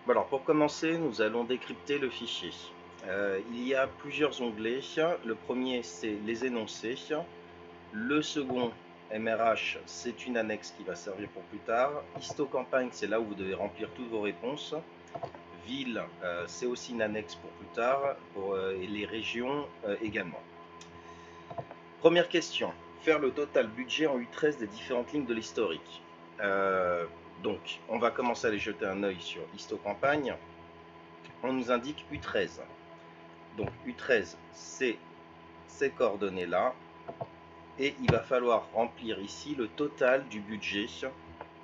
Bon, alors pour commencer, nous allons décrypter le fichier. Il y a plusieurs onglets. Le premier, c'est les énoncés. Le second, MRH, c'est une annexe qui va servir pour plus tard. Histocampagne, c'est là où vous devez remplir toutes vos réponses. Ville, c'est aussi une annexe pour plus tard, et les régions également. Première question, faire le total budget en U13 des différentes lignes de l'historique. Donc, on va commencer à aller jeter un œil sur Histocampagne. On nous indique U13. Donc U13, c'est ces coordonnées-là. Et il va falloir remplir ici le total du budget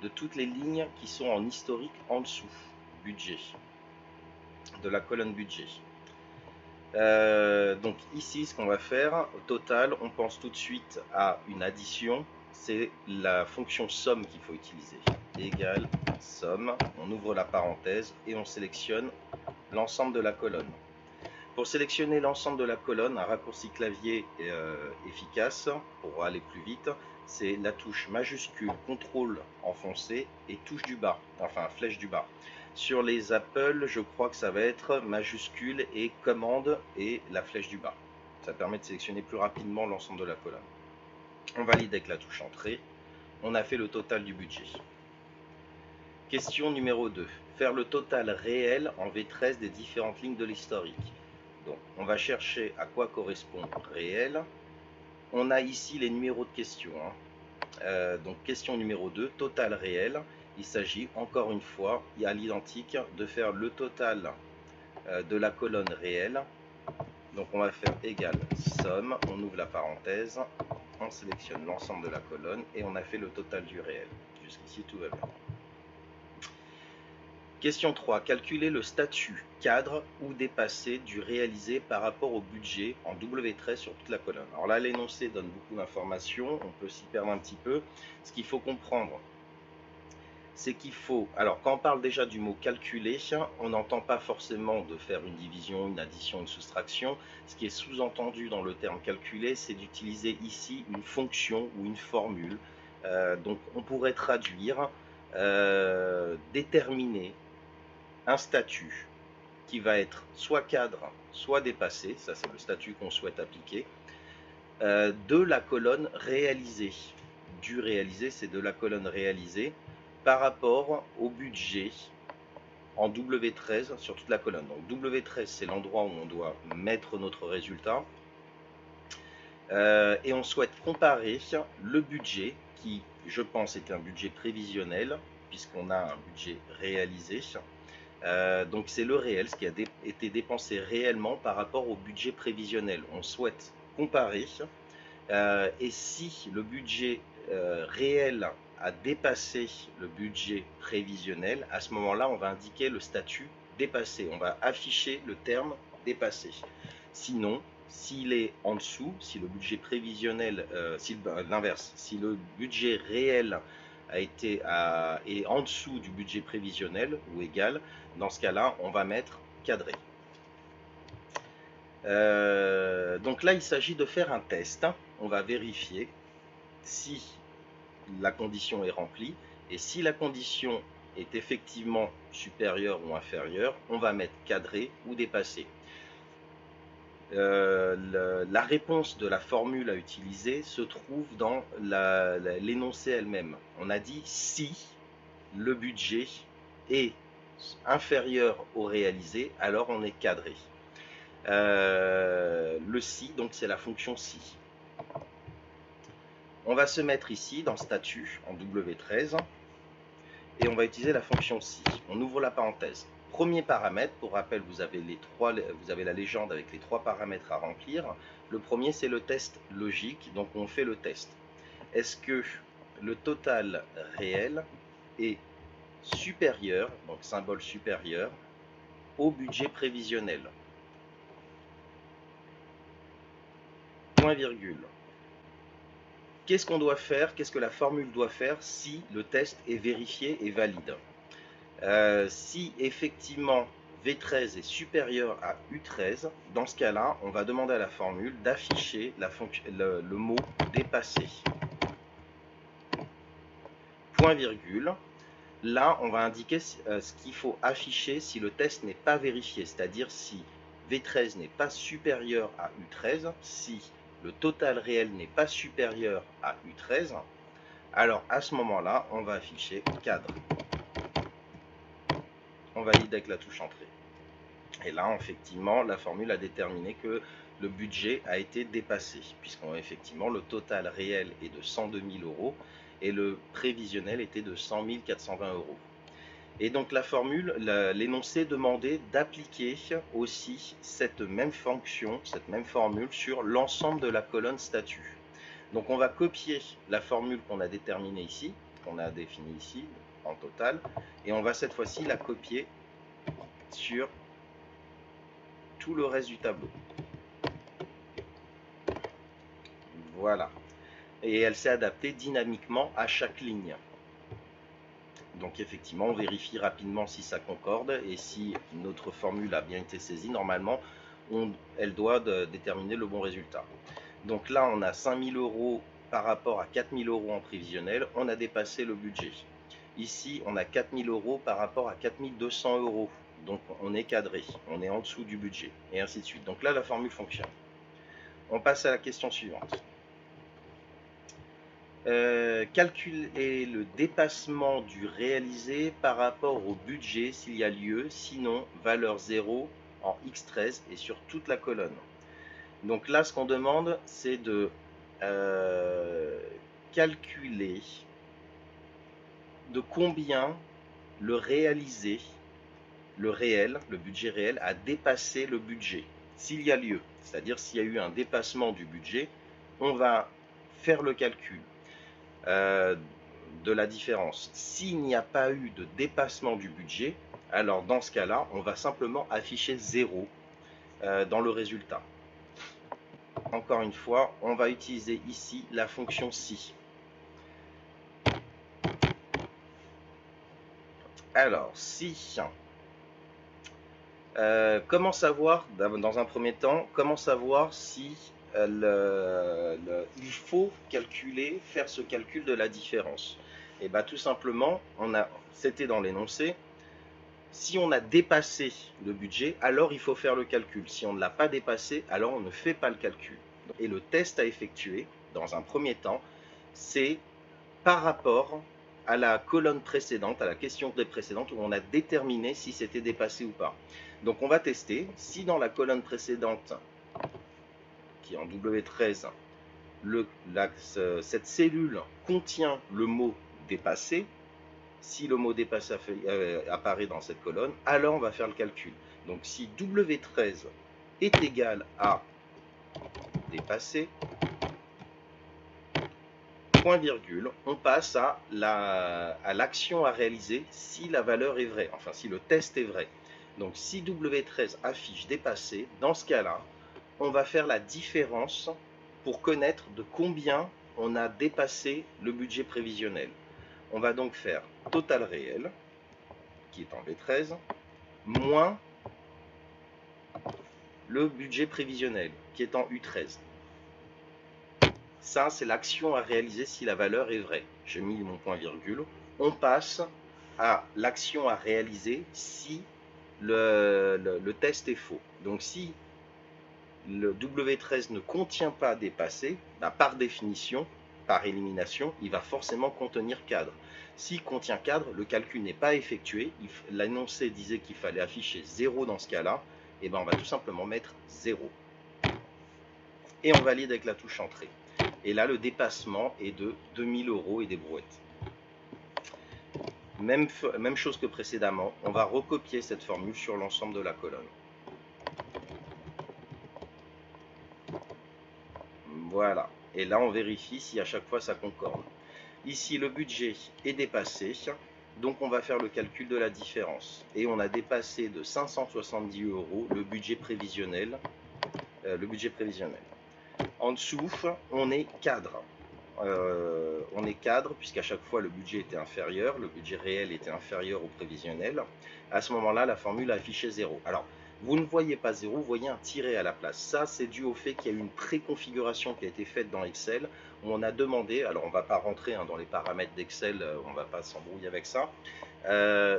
de toutes les lignes qui sont en historique en dessous. Budget. De la colonne budget. Donc ici, ce qu'on va faire, au total, on pense tout de suite à une addition. C'est la fonction somme qu'il faut utiliser. Égale somme, on ouvre la parenthèse et on sélectionne l'ensemble de la colonne. Pour sélectionner l'ensemble de la colonne, un raccourci clavier efficace pour aller plus vite, c'est la touche majuscule CTRL enfoncé et touche du bas, enfin flèche du bas. Sur les Apple, je crois que ça va être majuscule et commande et la flèche du bas. Ça permet de sélectionner plus rapidement l'ensemble de la colonne. On valide avec la touche entrée. On a fait le total du budget. Question numéro 2. Faire le total réel en V13 des différentes lignes de l'historique. Donc, on va chercher à quoi correspond réel. On a ici les numéros de questions. Donc, question numéro 2, total réel. Il s'agit encore une fois, à l'identique, de faire le total de la colonne réelle. Donc, on va faire égal somme. On ouvre la parenthèse. On sélectionne l'ensemble de la colonne et on a fait le total du réel. Jusqu'ici, tout va bien. Question 3. Calculer le statut cadre ou dépassé du réalisé par rapport au budget en W13 sur toute la colonne. Alors là, l'énoncé donne beaucoup d'informations, on peut s'y perdre un petit peu. Ce qu'il faut comprendre, c'est qu'il faut... Alors quand on parle déjà du mot calculer, on n'entend pas forcément de faire une division, une addition, une soustraction. Ce qui est sous-entendu dans le terme calculer, c'est d'utiliser ici une fonction ou une formule. Donc on pourrait traduire déterminer un statut qui va être soit cadre, soit dépassé, ça c'est le statut qu'on souhaite appliquer, de la colonne réalisée. Du réalisé, c'est de la colonne réalisée par rapport au budget en W13 sur toute la colonne. Donc W13, c'est l'endroit où on doit mettre notre résultat. Et on souhaite comparer le budget, qui, je pense, est un budget prévisionnel, puisqu'on a un budget réalisé. Donc c'est le réel, ce qui a été dépensé réellement par rapport au budget prévisionnel. On souhaite comparer et si le budget réel a dépassé le budget prévisionnel, à ce moment-là, on va indiquer le statut dépassé. On va afficher le terme dépassé. Sinon, s'il est en dessous, si le budget prévisionnel, l'inverse, si le budget réel est en dessous du budget prévisionnel ou égal, dans ce cas-là, on va mettre cadré. Donc là, il s'agit de faire un test. On va vérifier si la condition est remplie. Et si la condition est effectivement supérieure ou inférieure, on va mettre cadré ou dépassé. La réponse de la formule à utiliser se trouve dans l'énoncé elle-même. On a dit si le budget est inférieur au réalisé, alors on est cadré. Le si, donc c'est la fonction si. On va se mettre ici dans statut en W13 et on va utiliser la fonction si. On ouvre la parenthèse. Premier paramètre, pour rappel, vous avez la légende avec les 3 paramètres à remplir. Le premier, c'est le test logique, donc on fait le test. Est-ce que le total réel est supérieur, donc symbole supérieur, au budget prévisionnel? Point virgule. Qu'est-ce qu'on doit faire? Qu'est-ce que la formule doit faire si le test est vérifié et valide? Si effectivement V13 est supérieur à U13, dans ce cas-là, on va demander à la formule d'afficher le mot dépassé. Point virgule. Là, on va indiquer ce qu'il faut afficher si le test n'est pas vérifié, c'est-à-dire si V13 n'est pas supérieur à U13, si le total réel n'est pas supérieur à U13, alors à ce moment-là, on va afficher cadre. On valide avec la touche entrée. Et là, effectivement, la formule a déterminé que le budget a été dépassé, puisqu'effectivement, le total réel est de 102 000 euros et le prévisionnel était de 100 420 euros. Et donc la formule, l'énoncé demandait d'appliquer aussi cette même fonction, cette même formule sur l'ensemble de la colonne statut. Donc on va copier la formule qu'on a déterminée ici, qu'on a définie ici en total, et on va cette fois-ci la copier sur tout le reste du tableau. Voilà. Et elle s'est adaptée dynamiquement à chaque ligne. Donc effectivement, on vérifie rapidement si ça concorde et si notre formule a bien été saisie. Normalement, elle doit déterminer le bon résultat. Donc là, on a 5 000 euros par rapport à 4 000 euros en prévisionnel. On a dépassé le budget. Ici, on a 4 000 euros par rapport à 4 200 euros. Donc on est cadré, on est en dessous du budget, et ainsi de suite. Donc là, la formule fonctionne. On passe à la question suivante. Calculer le dépassement du réalisé par rapport au budget s'il y a lieu, sinon valeur 0 en x13 et sur toute la colonne. Donc là, ce qu'on demande, c'est de calculer de combien le réalisé, le budget réel, a dépassé le budget, s'il y a lieu. C'est-à-dire s'il y a eu un dépassement du budget, on va faire le calcul de la différence. S'il n'y a pas eu de dépassement du budget, alors dans ce cas-là, on va simplement afficher 0 dans le résultat. Encore une fois, on va utiliser ici la fonction si. Alors, si, comment savoir, dans un premier temps, comment savoir si il faut faire ce calcul de la différence? Et bien tout simplement, c'était dans l'énoncé, si on a dépassé le budget, alors il faut faire le calcul. Si on ne l'a pas dépassé, alors on ne fait pas le calcul. Et le test à effectuer, dans un premier temps, c'est par rapport à la colonne précédente, à la question précédente, où on a déterminé si c'était dépassé ou pas. Donc on va tester si dans la colonne précédente, qui est en W13, cette cellule contient le mot dépassé. Si le mot dépassé apparaît dans cette colonne, alors on va faire le calcul. Donc si W13 est égal à dépassé, point virgule, on passe à l'action à réaliser si la valeur est vraie, enfin si le test est vrai. Donc si W13 affiche dépassé, dans ce cas-là, on va faire la différence pour connaître de combien on a dépassé le budget prévisionnel. On va donc faire total réel, qui est en V13, moins le budget prévisionnel, qui est en U13. Ça, c'est l'action à réaliser si la valeur est vraie. J'ai mis mon point virgule. On passe à l'action à réaliser si le test est faux. Donc si le W13 ne contient pas dépassé, bah, par définition, par élimination, il va forcément contenir cadre. S'il contient cadre, le calcul n'est pas effectué. L'énoncé disait qu'il fallait afficher 0 dans ce cas-là. Et ben on va tout simplement mettre 0. Et on valide avec la touche entrée. Et là, le dépassement est de 2000 euros et des brouettes. Même chose que précédemment, on va recopier cette formule sur l'ensemble de la colonne. Voilà. Et là, on vérifie si à chaque fois ça concorde. Ici, le budget est dépassé. Donc, on va faire le calcul de la différence. Et on a dépassé de 570 euros le budget prévisionnel. En dessous, on est cadre. Puisqu'à chaque fois le budget était inférieur, le budget réel était inférieur au prévisionnel. À ce moment-là, la formule a affiché 0. Alors, vous ne voyez pas 0, vous voyez un tiret à la place. Ça, c'est dû au fait qu'il y a eu une préconfiguration qui a été faite dans Excel, où on a demandé, alors on ne va pas rentrer dans les paramètres d'Excel, on ne va pas s'embrouiller avec ça,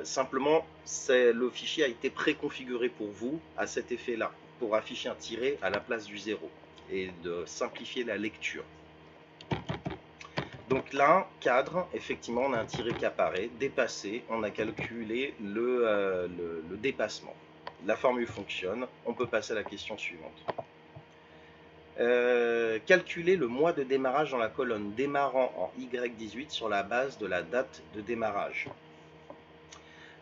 Simplement, le fichier a été préconfiguré pour vous à cet effet-là, pour afficher un tiret à la place du 0 et de simplifier la lecture. Donc là, cadre, effectivement, on a un tiret qui apparaît, dépassé, on a calculé le dépassement. La formule fonctionne, on peut passer à la question suivante. Calculer le mois de démarrage dans la colonne démarrant en Y18 sur la base de la date de démarrage.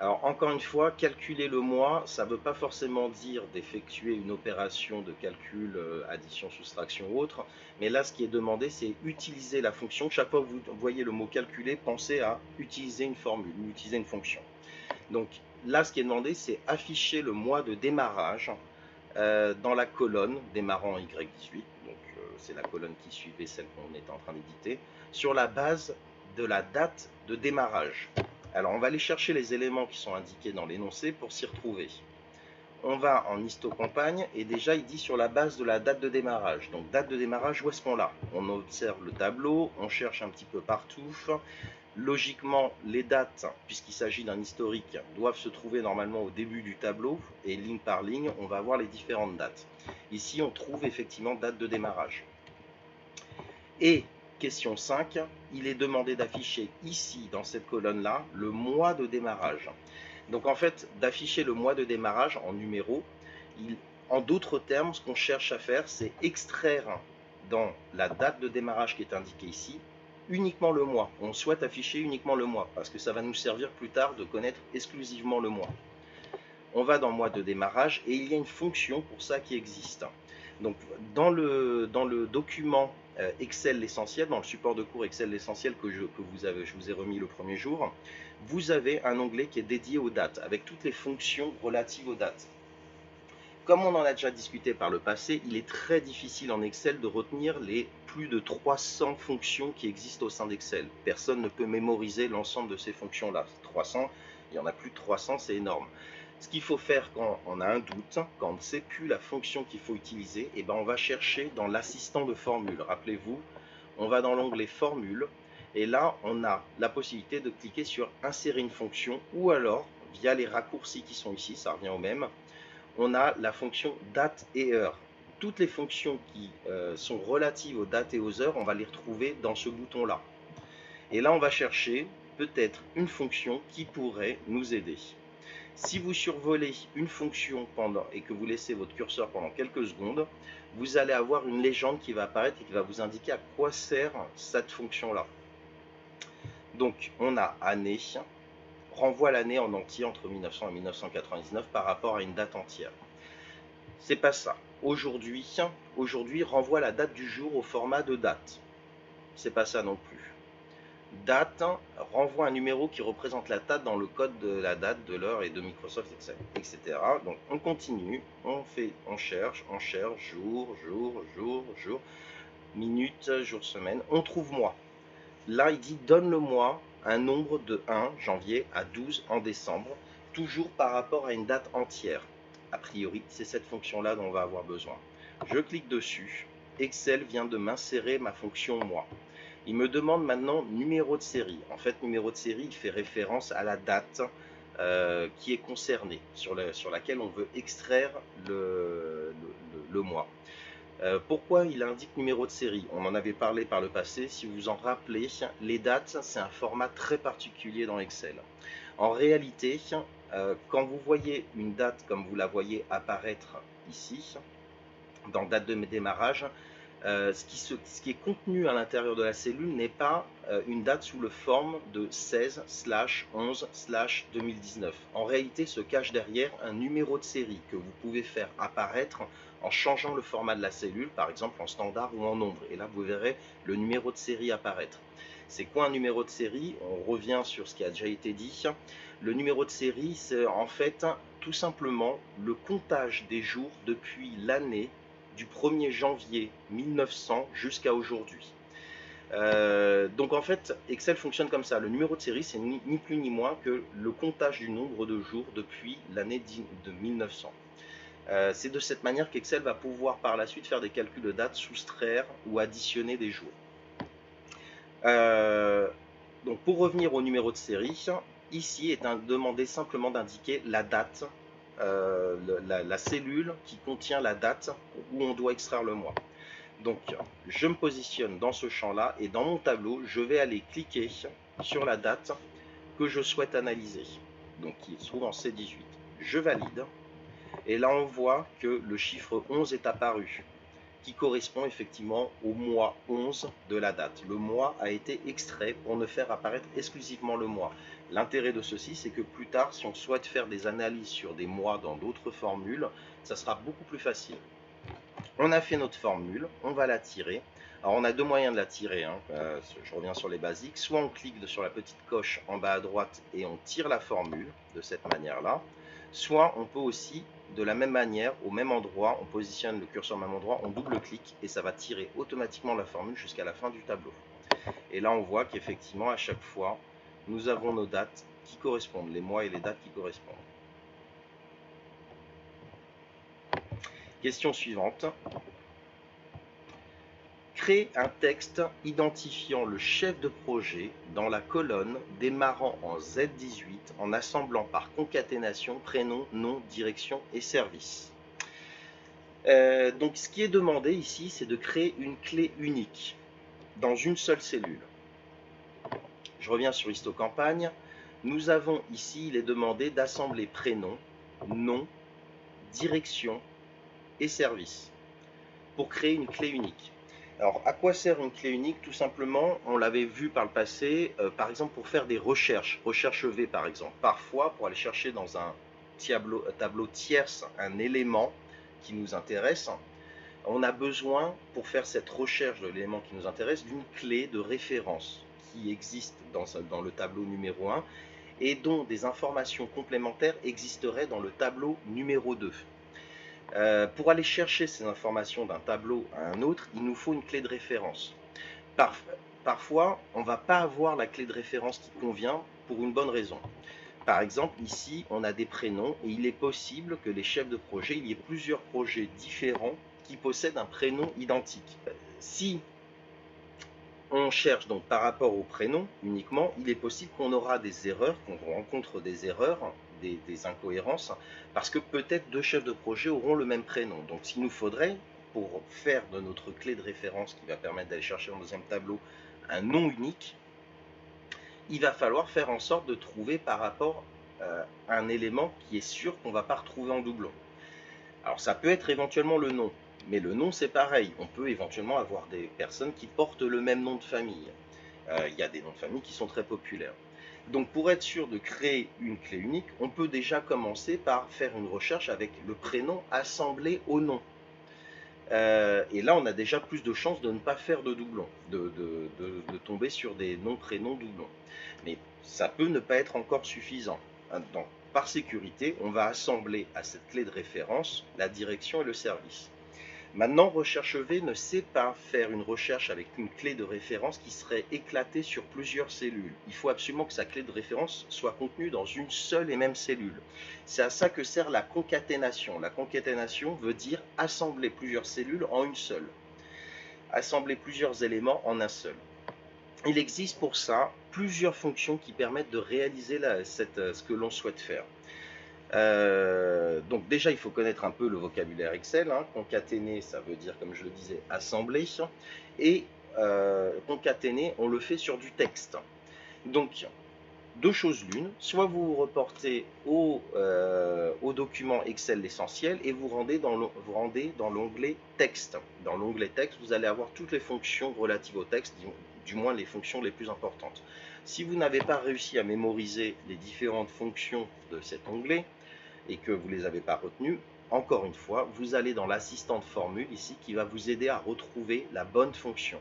Alors encore une fois, calculer le mois, ça ne veut pas forcément dire d'effectuer une opération de calcul, addition, soustraction ou autre, mais là ce qui est demandé c'est utiliser la fonction. Chaque fois que vous voyez le mot calculer, pensez à utiliser une formule, utiliser une fonction. Donc là ce qui est demandé c'est afficher le mois de démarrage dans la colonne démarrant en Y18, donc c'est la colonne qui suivait celle qu'on était en train d'éditer, sur la base de la date de démarrage. Alors on va aller chercher les éléments qui sont indiqués dans l'énoncé pour s'y retrouver. On va en histocompagne et déjà il dit sur la base de la date de démarrage. Donc date de démarrage, où est-ce qu'on l'a? On observe le tableau, on cherche un petit peu partout. Logiquement, les dates, puisqu'il s'agit d'un historique, doivent se trouver normalement au début du tableau et ligne par ligne, on va voir les différentes dates. Ici, on trouve effectivement date de démarrage. Et question 5, il est demandé d'afficher ici, dans cette colonne-là, le mois de démarrage. Donc en fait, d'afficher le mois de démarrage en numéro, en d'autres termes, ce qu'on cherche à faire, c'est extraire dans la date de démarrage qui est indiquée ici, uniquement le mois. On souhaite afficher uniquement le mois, parce que ça va nous servir plus tard de connaître exclusivement le mois. On va dans mois de démarrage, et il y a une fonction pour ça qui existe. Donc dans le document Excel l'essentiel, dans le support de cours Excel l'essentiel que je vous ai remis le premier jour, vous avez un onglet qui est dédié aux dates, avec toutes les fonctions relatives aux dates. Comme on en a déjà discuté par le passé, il est très difficile en Excel de retenir les plus de 300 fonctions qui existent au sein d'Excel. Personne ne peut mémoriser l'ensemble de ces fonctions-là. 300, il y en a plus de 300, c'est énorme. Ce qu'il faut faire quand on a un doute, quand on ne sait plus la fonction qu'il faut utiliser, et ben on va chercher dans l'assistant de formule. Rappelez-vous, on va dans l'onglet formule, et là on a la possibilité de cliquer sur insérer une fonction, ou alors via les raccourcis qui sont ici, ça revient au même, on a la fonction date et heure. Toutes les fonctions qui sont relatives aux dates et aux heures, on va les retrouver dans ce bouton-là. Et là, on va chercher peut-être une fonction qui pourrait nous aider. Si vous survolez une fonction et que vous laissez votre curseur pendant quelques secondes, vous allez avoir une légende qui va apparaître et qui va vous indiquer à quoi sert cette fonction-là. Donc, on a année, renvoie l'année en entier entre 1900 et 1999 par rapport à une date entière. C'est pas ça. Aujourd'hui, renvoie la date du jour au format de date. C'est pas ça non plus. Date renvoie un numéro qui représente la date dans le code de la date, de l'heure et de Microsoft Excel, etc. Donc on continue, on cherche, jour, minute, jour, semaine, on trouve mois. Là, il dit donne le mois, un nombre de 1 janvier à 12 en décembre, toujours par rapport à une date entière. A priori, c'est cette fonction-là dont on va avoir besoin. Je clique dessus. Excel vient de m'insérer ma fonction mois. Il me demande maintenant numéro de série. En fait, numéro de série, il fait référence à la date qui est concernée, sur laquelle on veut extraire le mois. Pourquoi il indique numéro de série? On en avait parlé par le passé. Si vous vous en rappelez, les dates, c'est un format très particulier dans Excel. En réalité, quand vous voyez une date comme vous la voyez apparaître ici, dans date de démarrage, ce qui est contenu à l'intérieur de la cellule n'est pas une date sous le forme de 16/11/2019. En réalité, se cache derrière un numéro de série que vous pouvez faire apparaître en changeant le format de la cellule, par exemple en standard ou en nombre. Et là, vous verrez le numéro de série apparaître. C'est quoi un numéro de série? On revient sur ce qui a déjà été dit. Le numéro de série, c'est en fait tout simplement le comptage des jours depuis l'année du 1er janvier 1900 jusqu'à aujourd'hui. Donc en fait, Excel fonctionne comme ça. Le numéro de série, c'est ni plus ni moins que le comptage du nombre de jours depuis l'année de 1900. C'est de cette manière qu'Excel va pouvoir par la suite faire des calculs de dates, soustraire ou additionner des jours. Donc pour revenir au numéro de série, Ici est demandé simplement d'indiquer la date, la cellule qui contient la date où on doit extraire le mois. Donc je me positionne dans ce champ-là et dans mon tableau, je vais aller cliquer sur la date que je souhaite analyser, donc qui se trouve en C18. Je valide et là on voit que le chiffre 11 est apparu, qui correspond effectivement au mois 11 de la date. Le mois a été extrait pour ne faire apparaître exclusivement le mois. L'intérêt de ceci, c'est que plus tard, si on souhaite faire des analyses sur des mois dans d'autres formules, ça sera beaucoup plus facile. On a fait notre formule, on va la tirer. Alors on a deux moyens de la tirer, hein. Je reviens sur les basiques. Soit on clique sur la petite coche en bas à droite et on tire la formule de cette manière-là. Soit on peut aussi, de la même manière, au même endroit, on positionne le curseur au même endroit, on double-clique et ça va tirer automatiquement la formule jusqu'à la fin du tableau. Et là on voit qu'effectivement à chaque fois, nous avons nos dates qui correspondent, les mois et les dates qui correspondent. Question suivante. Créer un texte identifiant le chef de projet dans la colonne démarrant en Z18 en assemblant par concaténation prénom, nom, direction et service. Donc ce qui est demandé ici, c'est de créer une clé unique dans une seule cellule. Je reviens sur Histocampagne. Nous avons ici, il est demandé d'assembler prénom, nom, direction et service pour créer une clé unique. Alors, à quoi sert une clé unique? Tout simplement, on l'avait vu par le passé, par exemple pour faire des recherches, recherche V par exemple. Parfois, pour aller chercher dans un tableau tierce un élément qui nous intéresse, on a besoin, pour faire cette recherche de l'élément qui nous intéresse, d'une clé de référence qui existe dans le tableau numéro 1 et dont des informations complémentaires existeraient dans le tableau numéro 2. Pour aller chercher ces informations d'un tableau à un autre, il nous faut une clé de référence. Parfois, on ne va pas avoir la clé de référence qui convient pour une bonne raison. Par exemple, ici, on a des prénoms et il est possible que les chefs de projet, il y ait plusieurs projets différents qui possèdent un prénom identique. Si on cherche donc par rapport au prénom uniquement, il est possible qu'on aura des erreurs, qu'on rencontre des erreurs, des incohérences, parce que peut-être deux chefs de projet auront le même prénom. Donc s'il nous faudrait, pour faire de notre clé de référence qui va permettre d'aller chercher dans le deuxième tableau un nom unique, il va falloir faire en sorte de trouver par rapport à un élément qui est sûr qu'on ne va pas retrouver en doublon. Alors ça peut être éventuellement le nom, mais le nom c'est pareil, on peut éventuellement avoir des personnes qui portent le même nom de famille. Il y a des noms de famille qui sont très populaires. Donc pour être sûr de créer une clé unique, on peut déjà commencer par faire une recherche avec le prénom assemblé au nom. Et là on a déjà plus de chances de ne pas faire de doublons, de tomber sur des noms-prénoms doublons. Mais ça peut ne pas être encore suffisant. Donc, par sécurité, on va assembler à cette clé de référence la direction et le service. Maintenant, Recherche V ne sait pas faire une recherche avec une clé de référence qui serait éclatée sur plusieurs cellules. Il faut absolument que sa clé de référence soit contenue dans une seule et même cellule. C'est à ça que sert la concaténation. La concaténation veut dire assembler plusieurs cellules en une seule. Assembler plusieurs éléments en un seul. Il existe pour ça plusieurs fonctions qui permettent de réaliser ce que l'on souhaite faire. Donc déjà il faut connaître un peu le vocabulaire Excel, hein. Concaténer ça veut dire, comme je le disais, assembler, et concaténer on le fait sur du texte. Donc deux choses l'une, soit vous reportez au document Excel l'essentiel et vous rendez dans l'onglet texte. Dans l'onglet texte vous allez avoir toutes les fonctions relatives au texte, du moins les fonctions les plus importantes. Si vous n'avez pas réussi à mémoriser les différentes fonctions de cet onglet et que vous ne les avez pas retenues, encore une fois, vous allez dans l'assistant de formule ici qui va vous aider à retrouver la bonne fonction.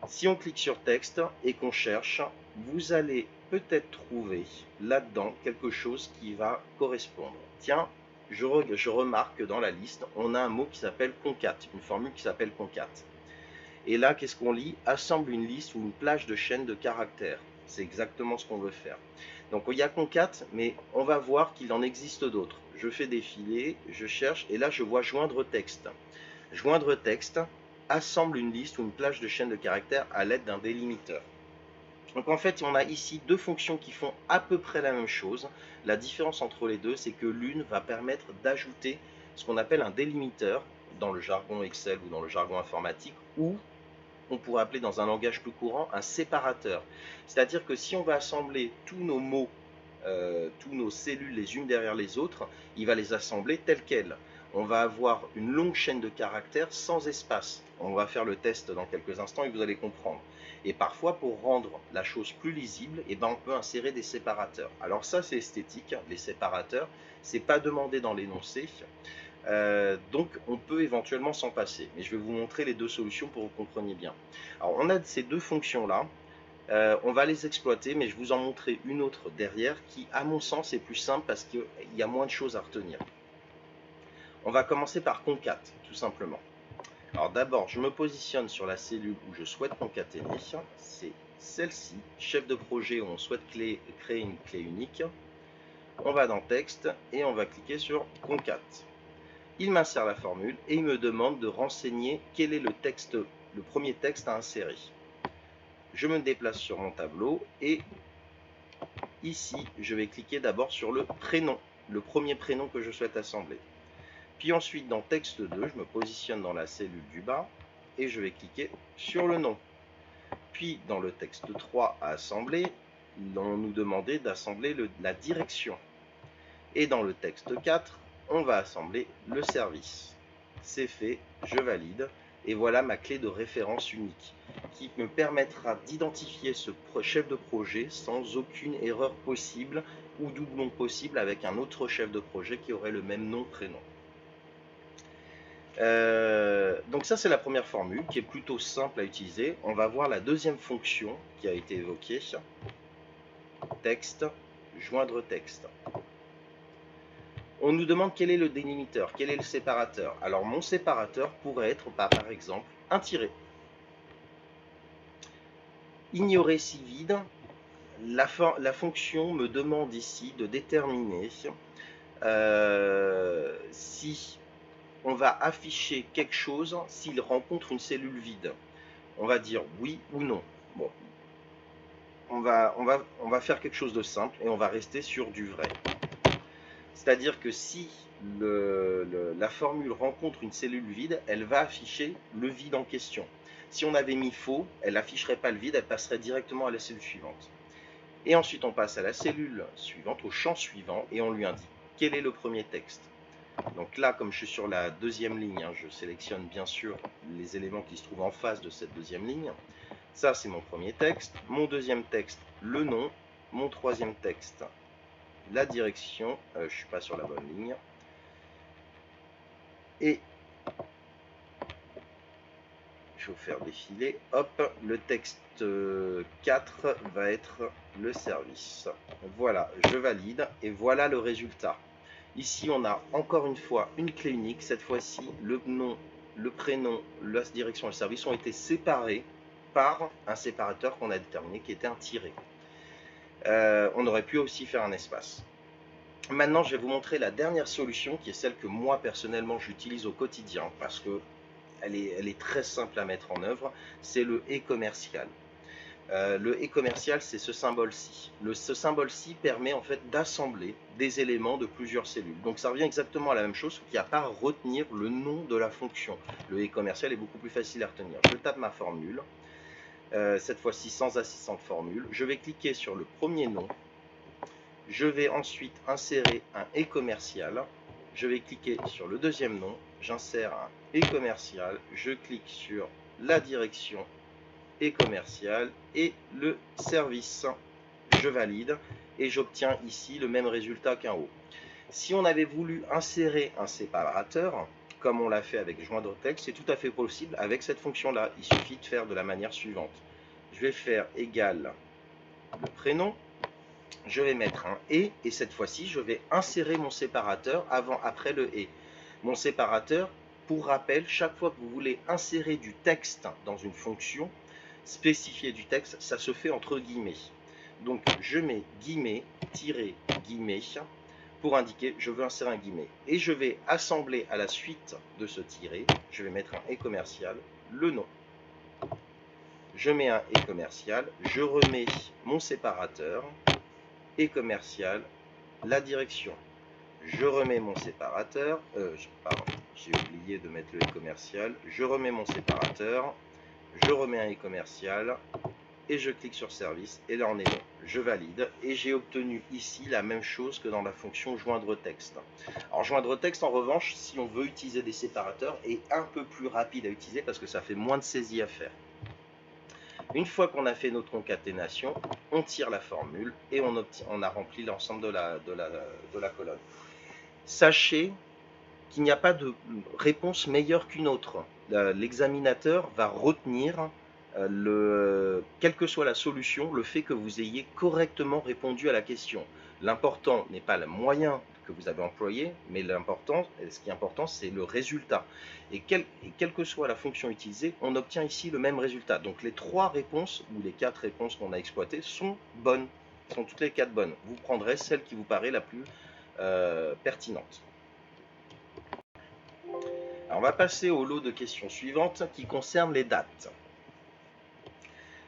Si on clique sur texte et qu'on cherche, vous allez peut-être trouver là-dedans quelque chose qui va correspondre. Tiens, je remarque que dans la liste, on a un mot qui s'appelle concat, une formule qui s'appelle concat. Et là, qu'est-ce qu'on lit? Assemble une liste ou une plage de chaînes de caractères. C'est exactement ce qu'on veut faire. Donc il y a concat, mais on va voir qu'il en existe d'autres. Je fais défiler, je cherche, et là je vois joindre texte. Joindre texte assemble une liste ou une plage de chaînes de caractères à l'aide d'un délimiteur. Donc en fait, on a ici deux fonctions qui font à peu près la même chose. La différence entre les deux, c'est que l'une va permettre d'ajouter ce qu'on appelle un délimiteur dans le jargon Excel ou dans le jargon informatique, ou on pourrait appeler dans un langage plus courant un séparateur. C'est-à-dire que si on va assembler tous nos mots, tous nos cellules les unes derrière les autres, il va les assembler telles quelles. On va avoir une longue chaîne de caractères sans espace. On va faire le test dans quelques instants et vous allez comprendre. Et parfois, pour rendre la chose plus lisible, eh ben, on peut insérer des séparateurs. Alors ça, c'est esthétique, les séparateurs. C'est pas demandé dans l'énoncé. Donc on peut éventuellement s'en passer, mais je vais vous montrer les deux solutions pour que vous compreniez bien. Alors on a ces deux fonctions là, on va les exploiter, mais je vous en montrer une autre derrière qui à mon sens est plus simple parce qu'il y a moins de choses à retenir. On va commencer par concat tout simplement. Alors d'abord je me positionne sur la cellule où je souhaite concaténer, c'est celle-ci, chef de projet où on souhaite créer une clé unique. On va dans texte et on va cliquer sur concat. Il m'insère la formule et il me demande de renseigner quel est le premier texte à insérer. Je me déplace sur mon tableau et ici, je vais cliquer d'abord sur le prénom, le premier prénom que je souhaite assembler. Puis ensuite, dans texte 2, je me positionne dans la cellule du bas et je vais cliquer sur le nom. Puis dans le texte 3 à assembler, on nous demandait d'assembler la direction. Et dans le texte 4, on va assembler le service. C'est fait, je valide, et voilà ma clé de référence unique, qui me permettra d'identifier ce chef de projet sans aucune erreur possible ou doublon possible avec un autre chef de projet qui aurait le même nom, prénom. Donc ça c'est la première formule qui est plutôt simple à utiliser. On va voir la deuxième fonction qui a été évoquée. Texte, joindre texte. On nous demande quel est le délimiteur, quel est le séparateur. Alors mon séparateur pourrait être par exemple un tiret. Ignorer si vide, la fonction me demande ici de déterminer si on va afficher quelque chose s'il rencontre une cellule vide. On va dire oui ou non. Bon, on va faire quelque chose de simple et on va rester sur du vrai. C'est-à-dire que si la formule rencontre une cellule vide, elle va afficher le vide en question. Si on avait mis faux, elle n'afficherait pas le vide, elle passerait directement à la cellule suivante. Et ensuite, on passe à la cellule suivante, au champ suivant, et on lui indique quel est le premier texte. Donc là, comme je suis sur la deuxième ligne, je sélectionne bien sûr les éléments qui se trouvent en face de cette deuxième ligne. Ça, c'est mon premier texte. Mon deuxième texte, le nom. Mon troisième texte, la direction, je ne suis pas sur la bonne ligne, et je vais vous faire défiler, hop, le texte 4 va être le service. Voilà, je valide, et voilà le résultat. Ici, on a encore une fois une clé unique, cette fois-ci, le nom, le prénom, la direction et le service ont été séparés par un séparateur qu'on a déterminé qui était un tiret. On aurait pu aussi faire un espace. Maintenant, je vais vous montrer la dernière solution qui est celle que moi personnellement j'utilise au quotidien parce que elle est très simple à mettre en œuvre. C'est le et commercial. Le et commercial, c'est ce symbole-ci. Ce symbole-ci permet en fait d'assembler des éléments de plusieurs cellules. Donc ça revient exactement à la même chose, sauf qu'il n'y a pas à retenir le nom de la fonction. Le et commercial est beaucoup plus facile à retenir. Je tape ma formule, cette fois-ci sans assistant de formule. Je vais cliquer sur le premier nom. Je vais ensuite insérer un et commercial. Je vais cliquer sur le deuxième nom. J'insère un et commercial. Je clique sur la direction et commercial et le service. Je valide et j'obtiens ici le même résultat qu'en haut. Si on avait voulu insérer un séparateur, comme on l'a fait avec joindre texte, c'est tout à fait possible avec cette fonction-là. Il suffit de faire de la manière suivante. Je vais faire égal le prénom. Je vais mettre un et cette fois-ci, je vais insérer mon séparateur après le et. Mon séparateur, pour rappel, chaque fois que vous voulez insérer du texte dans une fonction, spécifier du texte, ça se fait entre guillemets. Donc je mets guillemets, tiret, guillemets, pour indiquer je veux insérer un guillemet. Et je vais assembler à la suite de ce tiret, je vais mettre un et commercial, le nom. je mets un et commercial, je remets mon séparateur, et commercial, la direction. Je remets mon séparateur, pardon, j'ai oublié de mettre le et commercial, je remets mon séparateur, je remets un et commercial, et je clique sur service, et là on est bon. Je valide, et j'ai obtenu ici la même chose que dans la fonction joindre texte. Alors joindre texte, en revanche, si on veut utiliser des séparateurs, est un peu plus rapide à utiliser parce que ça fait moins de saisie à faire. Une fois qu'on a fait notre concaténation, on tire la formule et on a rempli l'ensemble de la colonne. Sachez qu'il n'y a pas de réponse meilleure qu'une autre. L'examinateur va retenir, quelle que soit la solution, le fait que vous ayez correctement répondu à la question. L'important n'est pas le moyen que vous avez employé, mais ce qui est important, c'est le résultat. Et quelle que soit la fonction utilisée, on obtient ici le même résultat. Donc les 3 réponses, ou les 4 réponses qu'on a exploitées, sont bonnes, sont toutes les 4 bonnes. Vous prendrez celle qui vous paraît la plus pertinente. Alors on va passer au lot de questions suivantes qui concernent les dates.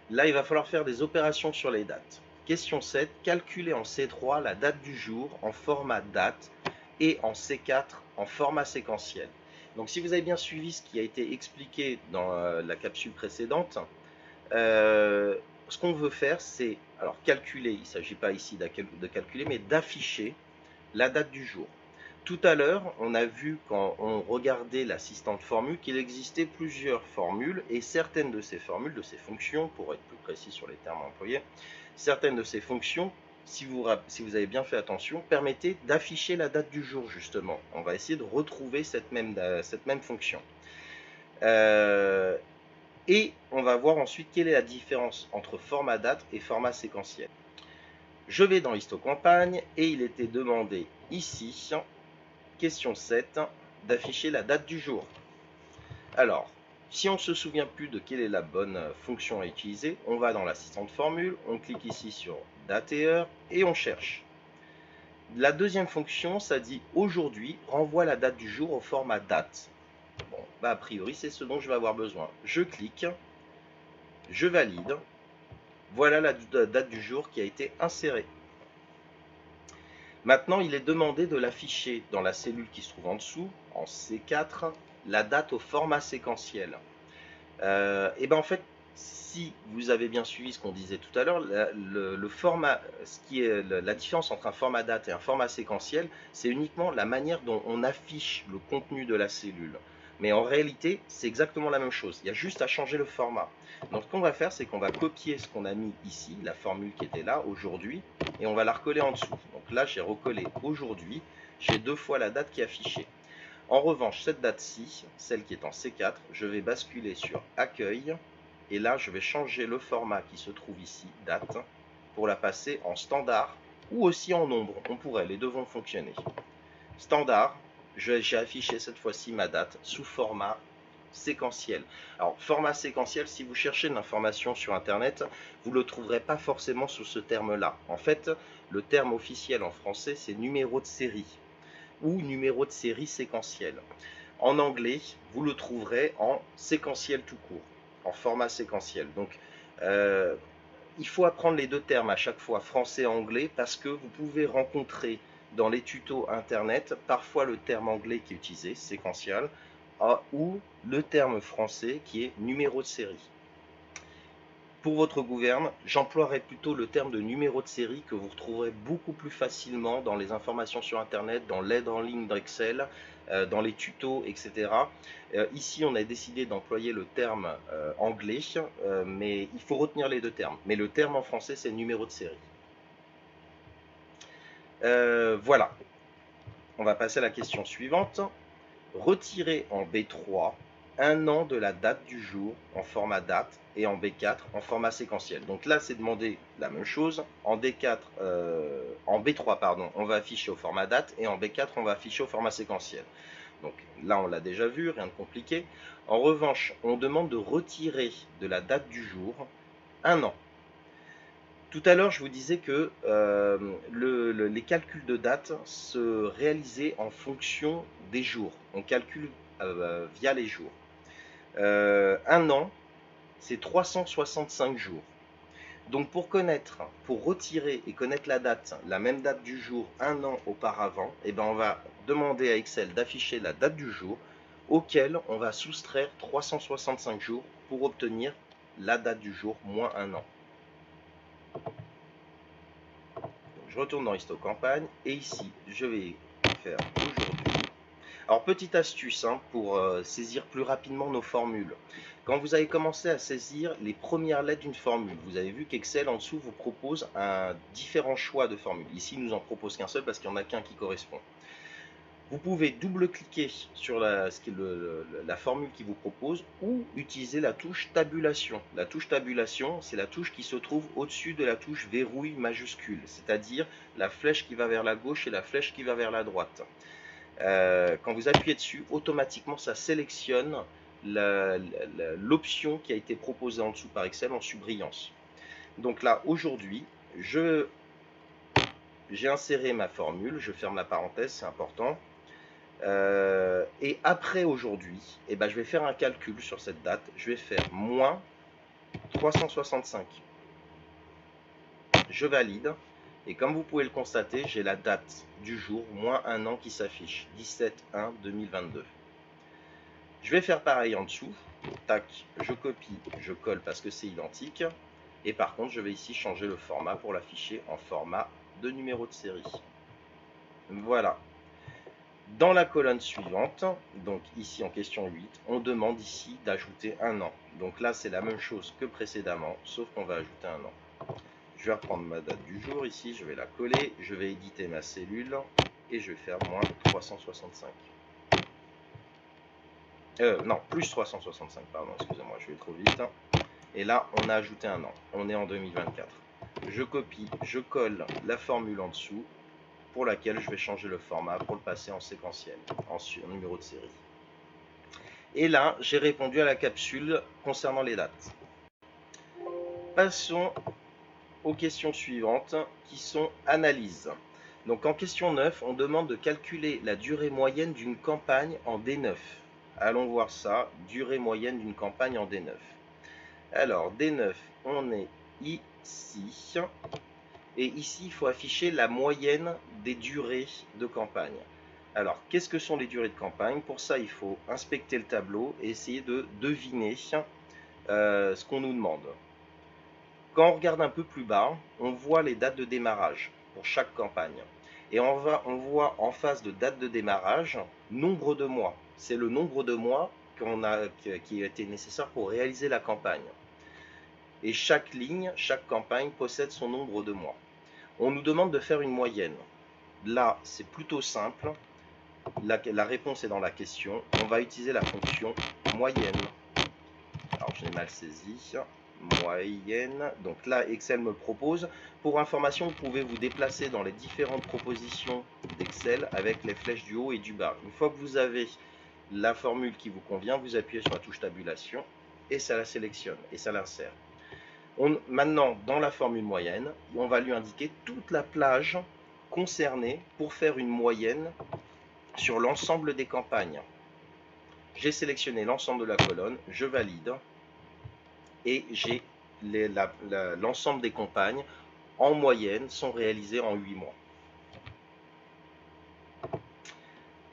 Là, il va falloir faire des opérations sur les dates. Question 7, calculer en C3 la date du jour en format date et en C4 en format séquentiel. Donc si vous avez bien suivi ce qui a été expliqué dans la capsule précédente, ce qu'on veut faire, c'est alors calculer, il ne s'agit pas ici de calculer, mais d'afficher la date du jour. Tout à l'heure, on a vu quand on regardait l'assistante formule qu'il existait plusieurs formules et certaines de ces formules, de ces fonctions, pour être plus précis sur les termes employés, certaines de ces fonctions, si vous avez bien fait attention, permettaient d'afficher la date du jour justement. On va essayer de retrouver cette même fonction. Et on va voir ensuite quelle est la différence entre format date et format séquentiel. Je vais dans Histocampagne et il était demandé ici, question 7, d'afficher la date du jour. Alors, si on ne se souvient plus de quelle est la bonne fonction à utiliser, on va dans l'assistante formule, on clique ici sur date et heure et on cherche. La deuxième fonction, ça dit aujourd'hui, renvoie la date du jour au format date. Bon, a priori, c'est ce dont je vais avoir besoin. Je clique, je valide. Voilà la date du jour qui a été insérée. Maintenant, il est demandé de l'afficher dans la cellule qui se trouve en dessous, en C4, la date au format séquentiel. Et bien en fait, si vous avez bien suivi ce qu'on disait tout à l'heure, le format, ce qui est la différence entre un format date et un format séquentiel, c'est uniquement la manière dont on affiche le contenu de la cellule. Mais en réalité, c'est exactement la même chose. Il y a juste à changer le format. Donc ce qu'on va faire, c'est qu'on va copier ce qu'on a mis ici, la formule qui était là, aujourd'hui, et on va la recoller en dessous. Donc là, j'ai recollé aujourd'hui, j'ai 2 fois la date qui est affichée. En revanche, cette date-ci, celle qui est en C4, je vais basculer sur Accueil, et là, je vais changer le format qui se trouve ici, date, pour la passer en standard, ou aussi en nombre. On pourrait, les deux vont fonctionner. Standard, j'ai affiché cette fois-ci ma date sous format séquentiel. Alors, format séquentiel, si vous cherchez de l'information sur Internet, vous ne le trouverez pas forcément sous ce terme-là. En fait, le terme officiel en français, c'est numéro de série ou numéro de série séquentiel. En anglais, vous le trouverez en séquentiel tout court, en format séquentiel. Donc, il faut apprendre les deux termes à chaque fois, français et anglais, parce que vous pouvez rencontrer dans les tutos internet parfois le terme anglais qui est utilisé, séquentiel, ou le terme français qui est numéro de série. Pour votre gouverne, j'emploierai plutôt le terme de numéro de série que vous retrouverez beaucoup plus facilement dans les informations sur Internet, dans l'aide en ligne d'Excel, dans les tutos, etc. Ici, on a décidé d'employer le terme anglais, mais il faut retenir les deux termes. Mais le terme en français, c'est numéro de série. Voilà. On va passer à la question suivante. Retirer en B3 un an de la date du jour en format date et en B4 en format séquentiel. Donc là, c'est demander la même chose. En B3, pardon, on va afficher au format date et en B4, on va afficher au format séquentiel. Donc là, on l'a déjà vu, rien de compliqué. En revanche, on demande de retirer de la date du jour un an. Tout à l'heure, je vous disais que les calculs de date se réalisaient en fonction des jours. On calcule via les jours. Un an, c'est 365 jours. Donc pour retirer et connaître la date, la même date du jour, un an auparavant, eh ben on va demander à Excel d'afficher la date du jour auquel on va soustraire 365 jours pour obtenir la date du jour moins un an. Donc, je retourne dans Histocampagne et ici, je vais faire aujourd'hui. Alors, petite astuce pour saisir plus rapidement nos formules. Quand vous avez commencé à saisir les premières lettres d'une formule, vous avez vu qu'Excel en dessous vous propose différents choix de formules. Ici, il nous en propose qu'un seul parce qu'il n'y en a qu'un qui correspond. Vous pouvez double-cliquer sur la formule qui vous propose ou utiliser la touche tabulation. La touche tabulation, c'est la touche qui se trouve au-dessus de la touche verrouille majuscule, c'est-à-dire la flèche qui va vers la gauche et la flèche qui va vers la droite. Quand vous appuyez dessus, automatiquement ça sélectionne l'option qui a été proposée en dessous par Excel en surbrillance. Donc là, aujourd'hui, j'ai inséré ma formule, je ferme la parenthèse, c'est important. Et après aujourd'hui, je vais faire un calcul sur cette date, je vais faire moins 365. Je valide. Et comme vous pouvez le constater, j'ai la date du jour moins un an qui s'affiche, 17/1/2022. Je vais faire pareil en dessous. Tac, je copie, je colle parce que c'est identique. Et par contre, je vais ici changer le format pour l'afficher en format de numéro de série. Voilà. Dans la colonne suivante, donc ici en question 8, on demande ici d'ajouter un an. Donc là, c'est la même chose que précédemment, sauf qu'on va ajouter un an. Je vais reprendre ma date du jour ici, je vais la coller, je vais éditer ma cellule et je vais faire moins 365. Non, plus 365, pardon, excusez-moi, je vais trop vite. Et là, on a ajouté un an, on est en 2024. Je copie, je colle la formule en dessous pour laquelle je vais changer le format pour le passer en séquentiel, en numéro de série. Et là, j'ai répondu à la capsule concernant les dates. Passons aux questions suivantes qui sont analyse. Donc en question 9, on demande de calculer la durée moyenne d'une campagne en D9. Allons voir ça, durée moyenne d'une campagne en D9. Alors D9, on est ici. Et ici, il faut afficher la moyenne des durées de campagne. Alors, qu'est-ce que sont les durées de campagne? Pour ça, il faut inspecter le tableau et essayer de deviner ce qu'on nous demande. Quand on regarde un peu plus bas, on voit les dates de démarrage pour chaque campagne. Et on voit en face de date de démarrage, nombre de mois. C'est le nombre de mois qui a été nécessaire pour réaliser la campagne. Et chaque ligne, chaque campagne possède son nombre de mois. On nous demande de faire une moyenne. Là, c'est plutôt simple. La réponse est dans la question. On va utiliser la fonction moyenne. Alors, je l'ai mal saisi. Moyenne. Donc là, Excel me propose. Pour information, vous pouvez vous déplacer dans les différentes propositions d'Excel avec les flèches du haut et du bas. Une fois que vous avez la formule qui vous convient, vous appuyez sur la touche tabulation et ça la sélectionne et ça l'insère. Maintenant, dans la formule moyenne, on va lui indiquer toute la plage concernée pour faire une moyenne sur l'ensemble des campagnes. J'ai sélectionné l'ensemble de la colonne, je valide et j'ai l'ensemble des campagnes en moyenne sont réalisées en 8 mois.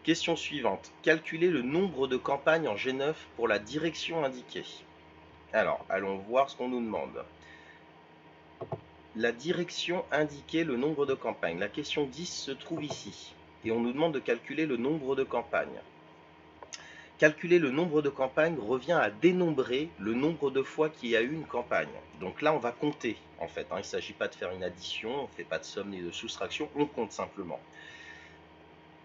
Question suivante. Calculer le nombre de campagnes en G9 pour la direction indiquée. Alors, allons voir ce qu'on nous demande. La direction indiquée, le nombre de campagnes. La question 10 se trouve ici. Et on nous demande de calculer le nombre de campagnes. Calculer le nombre de campagnes revient à dénombrer le nombre de fois qu'il y a eu une campagne. Donc là, on va compter, en fait. Il ne s'agit pas de faire une addition, on ne fait pas de somme ni de soustraction, on compte simplement.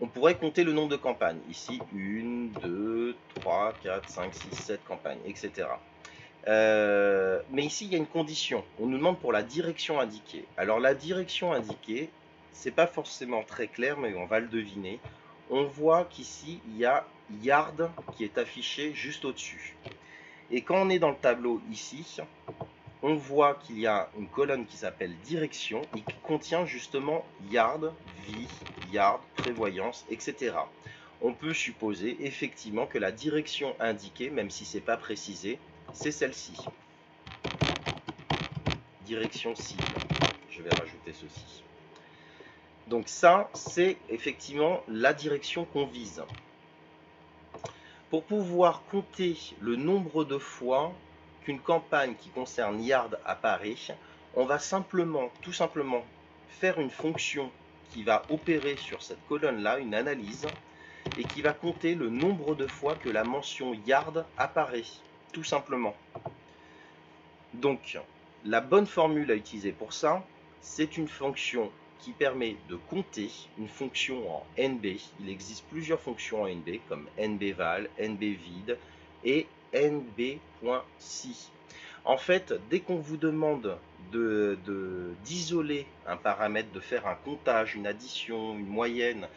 On pourrait compter le nombre de campagnes. Ici, 1, 2, 3, 4, 5, 6, 7 campagnes, etc. Mais ici, il y a une condition. On nous demande pour la direction indiquée. Alors, la direction indiquée, c'est pas forcément très clair, mais on va le deviner. On voit qu'ici, il y a yard qui est affiché juste au-dessus. Et quand on est dans le tableau ici, on voit qu'il y a une colonne qui s'appelle direction et qui contient justement yard, vie, yard, prévoyance, etc. On peut supposer effectivement que la direction indiquée, même si ce n'est pas précisé, c'est celle-ci. direction cible. Je vais rajouter ceci. Donc ça, c'est effectivement la direction qu'on vise. Pour pouvoir compter le nombre de fois qu'une campagne qui concerne Yard apparaît, on va tout simplement faire une fonction qui va opérer sur cette colonne-là, une analyse, et qui va compter le nombre de fois que la mention Yard apparaît, tout simplement. Donc, la bonne formule à utiliser pour ça, c'est une fonction qui permet de compter, une fonction en NB. Il existe plusieurs fonctions en NB, comme NBVal, NBVid et NB.si. En fait, dès qu'on vous demande d'isoler un paramètre, de faire un comptage, une addition, une moyenne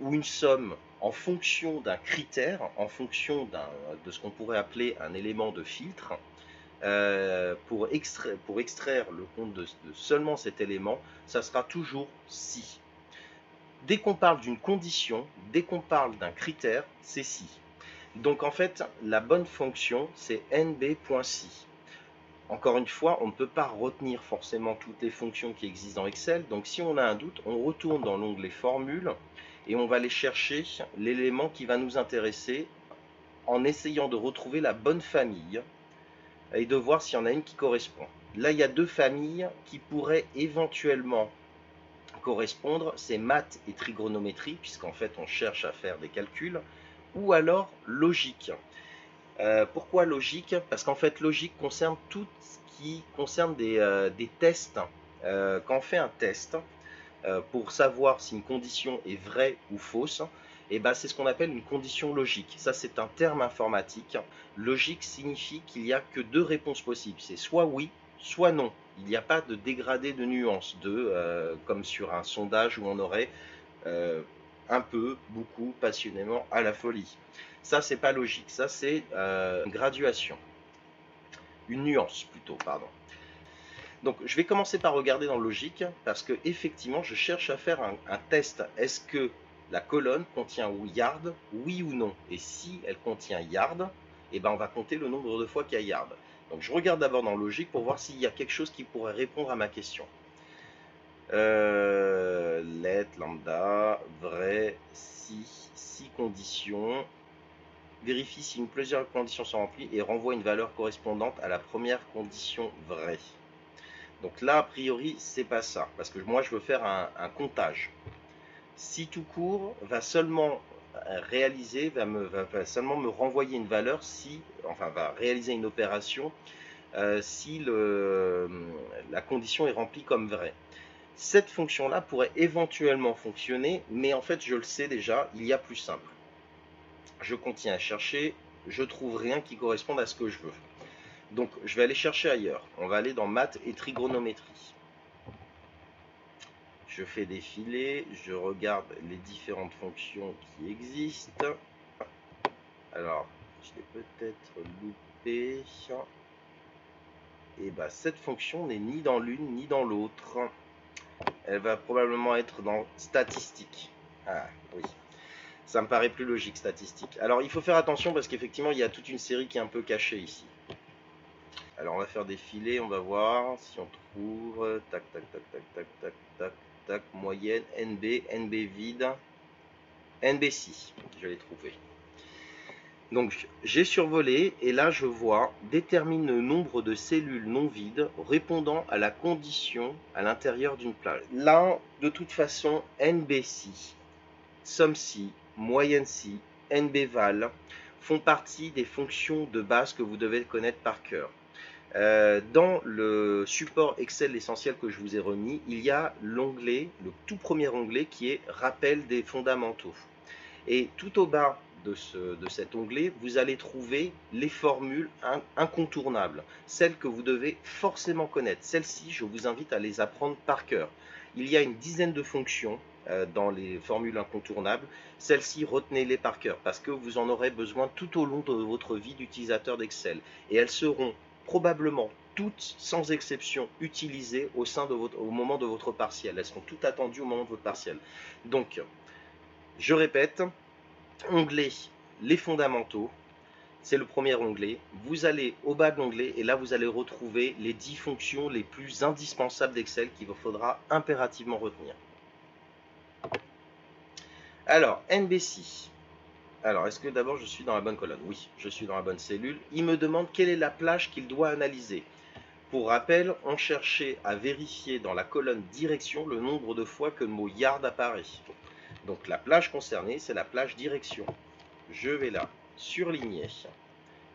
ou une somme en fonction d'un critère, en fonction de ce qu'on pourrait appeler un élément de filtre, pour extraire le compte de seulement cet élément, ça sera toujours si. Dès qu'on parle d'une condition, dès qu'on parle d'un critère, c'est si. Donc en fait, la bonne fonction, c'est nb.si. Encore une fois, on ne peut pas retenir forcément toutes les fonctions qui existent dans Excel. Donc si on a un doute, on retourne dans l'onglet Formules et on va aller chercher l'élément qui va nous intéresser en essayant de retrouver la bonne famille et de voir s'il y en a une qui correspond. Là, il y a deux familles qui pourraient éventuellement correspondre, c'est maths et trigonométrie, puisqu'en fait on cherche à faire des calculs, ou alors logique. Pourquoi logique? Parce qu'en fait logique concerne tout ce qui concerne des tests. Quand on fait un test, pour savoir si une condition est vraie ou fausse, et ben c'est ce qu'on appelle une condition logique. Ça, c'est un terme informatique. Logique signifie qu'il n'y a que deux réponses possibles. C'est soit oui, soit non. Il n'y a pas de dégradé de nuance, comme sur un sondage où on aurait un peu, beaucoup, passionnément, à la folie. Ça, c'est pas logique. Ça, c'est une graduation. Une nuance, plutôt, pardon. Donc, je vais commencer par regarder dans logique, parce que effectivement, je cherche à faire un test. Est-ce que la colonne contient yard, oui ou non? Et si elle contient yard, eh ben on va compter le nombre de fois qu'il y a yard. Donc, je regarde d'abord dans logique pour voir s'il y a quelque chose qui pourrait répondre à ma question. Let, lambda, vrai, si conditions. Vérifie si plusieurs conditions sont remplies et renvoie une valeur correspondante à la première condition vraie. Donc là, a priori, c'est pas ça, parce que moi, je veux faire un comptage. Si tout court va seulement réaliser, va seulement me renvoyer une valeur si, enfin, va réaliser une opération si la condition est remplie comme vraie. Cette fonction-là pourrait éventuellement fonctionner, mais en fait, je le sais déjà, il y a plus simple. Je continue à chercher, je trouve rien qui corresponde à ce que je veux. Donc, je vais aller chercher ailleurs. On va aller dans maths et trigonométrie. Je fais défiler, je regarde les différentes fonctions qui existent. Alors, je l'ai peut-être loupé. Et bah, cette fonction n'est ni dans l'une ni dans l'autre. Elle va probablement être dans statistique. Ah, oui. Ça me paraît plus logique, statistique. Alors, il faut faire attention parce qu'effectivement, il y a toute une série qui est un peu cachée ici. Alors, on va faire défiler, on va voir si on trouve. Tac, tac, tac, tac, tac, tac, tac, tac. Moyenne, NB, NB vide, NB6. Je l'ai trouvé. Donc, j'ai survolé et là, je vois détermine le nombre de cellules non vides répondant à la condition à l'intérieur d'une plage. Là, de toute façon, NB6, SOMME-si, moyenne-si, NBVal font partie des fonctions de base que vous devez connaître par cœur. Dans le support Excel essentiel que je vous ai remis, il y a l'onglet, le tout premier onglet qui est rappel des fondamentaux. Et tout au bas de cet onglet, vous allez trouver les formules incontournables, celles que vous devez forcément connaître. Celles-ci, je vous invite à les apprendre par cœur. Il y a une dizaine de fonctions dans les formules incontournables. Celles-ci, retenez-les par cœur parce que vous en aurez besoin tout au long de votre vie d'utilisateur d'Excel. Et elles seront probablement toutes, sans exception, utilisées au moment de votre partiel. Elles seront toutes attendues au moment de votre partiel. Donc, je répète, onglet les fondamentaux, c'est le premier onglet. Vous allez au bas de l'onglet et là vous allez retrouver les 10 fonctions les plus indispensables d'Excel qu'il vous faudra impérativement retenir. Alors, NBC. Alors, est-ce que d'abord je suis dans la bonne colonne? Oui, je suis dans la bonne cellule. Il me demande quelle est la plage qu'il doit analyser. Pour rappel, on cherchait à vérifier dans la colonne direction le nombre de fois que le mot yard apparaît. Donc la plage concernée, c'est la plage direction. Je vais là, surligner.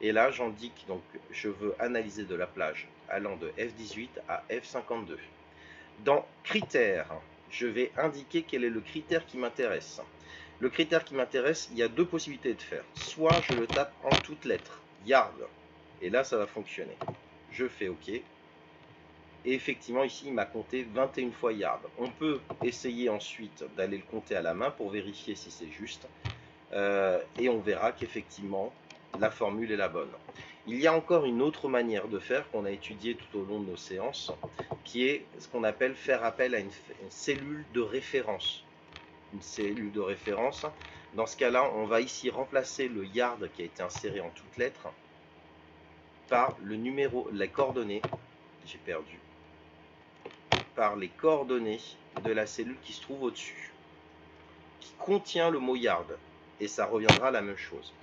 Et là, j'indique donc je veux analyser de la plage allant de F18 à F52. Dans critères, je vais indiquer quel est le critère qui m'intéresse. Le critère qui m'intéresse, il y a deux possibilités de faire. Soit je le tape en toutes lettres, yard, et là ça va fonctionner. Je fais OK. Et effectivement, ici, il m'a compté 21 fois yard. On peut essayer ensuite d'aller le compter à la main pour vérifier si c'est juste. Et on verra qu'effectivement, la formule est la bonne. Il y a encore une autre manière de faire qu'on a étudiée tout au long de nos séances, qui est ce qu'on appelle faire appel à une cellule de référence. Une cellule de référence. Dans ce cas-là, on va ici remplacer le yard qui a été inséré en toutes lettres par le numéro, les coordonnées, j'ai perdu, par les coordonnées de la cellule qui se trouve au-dessus, qui contient le mot yard, et ça reviendra à la même chose.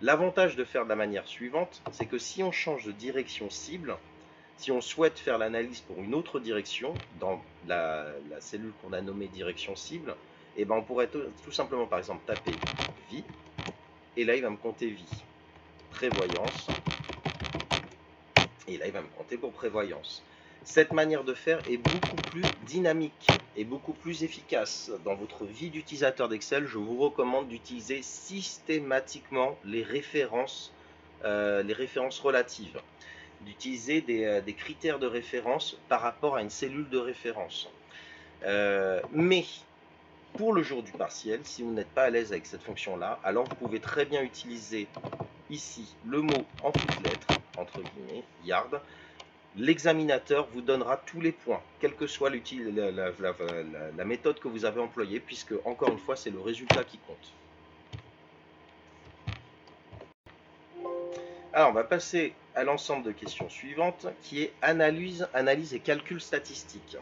L'avantage de faire de la manière suivante, c'est que si on change de direction cible, si on souhaite faire l'analyse pour une autre direction, dans la cellule qu'on a nommée direction cible, et ben on pourrait tout simplement par exemple taper vie, et là il va me compter vie. Prévoyance, et là il va me compter pour prévoyance. Cette manière de faire est beaucoup plus dynamique et beaucoup plus efficace. Dans votre vie d'utilisateur d'Excel, je vous recommande d'utiliser systématiquement les références relatives, d'utiliser des critères de référence par rapport à une cellule de référence. Mais pour le jour du partiel, si vous n'êtes pas à l'aise avec cette fonction-là, alors vous pouvez très bien utiliser ici le mot en toutes lettres, entre guillemets, yard. L'examinateur vous donnera tous les points, quelle que soit la méthode que vous avez employée, puisque, encore une fois, c'est le résultat qui compte. Alors, on va passer à l'ensemble de questions suivantes, qui est analyse et calcul statistique.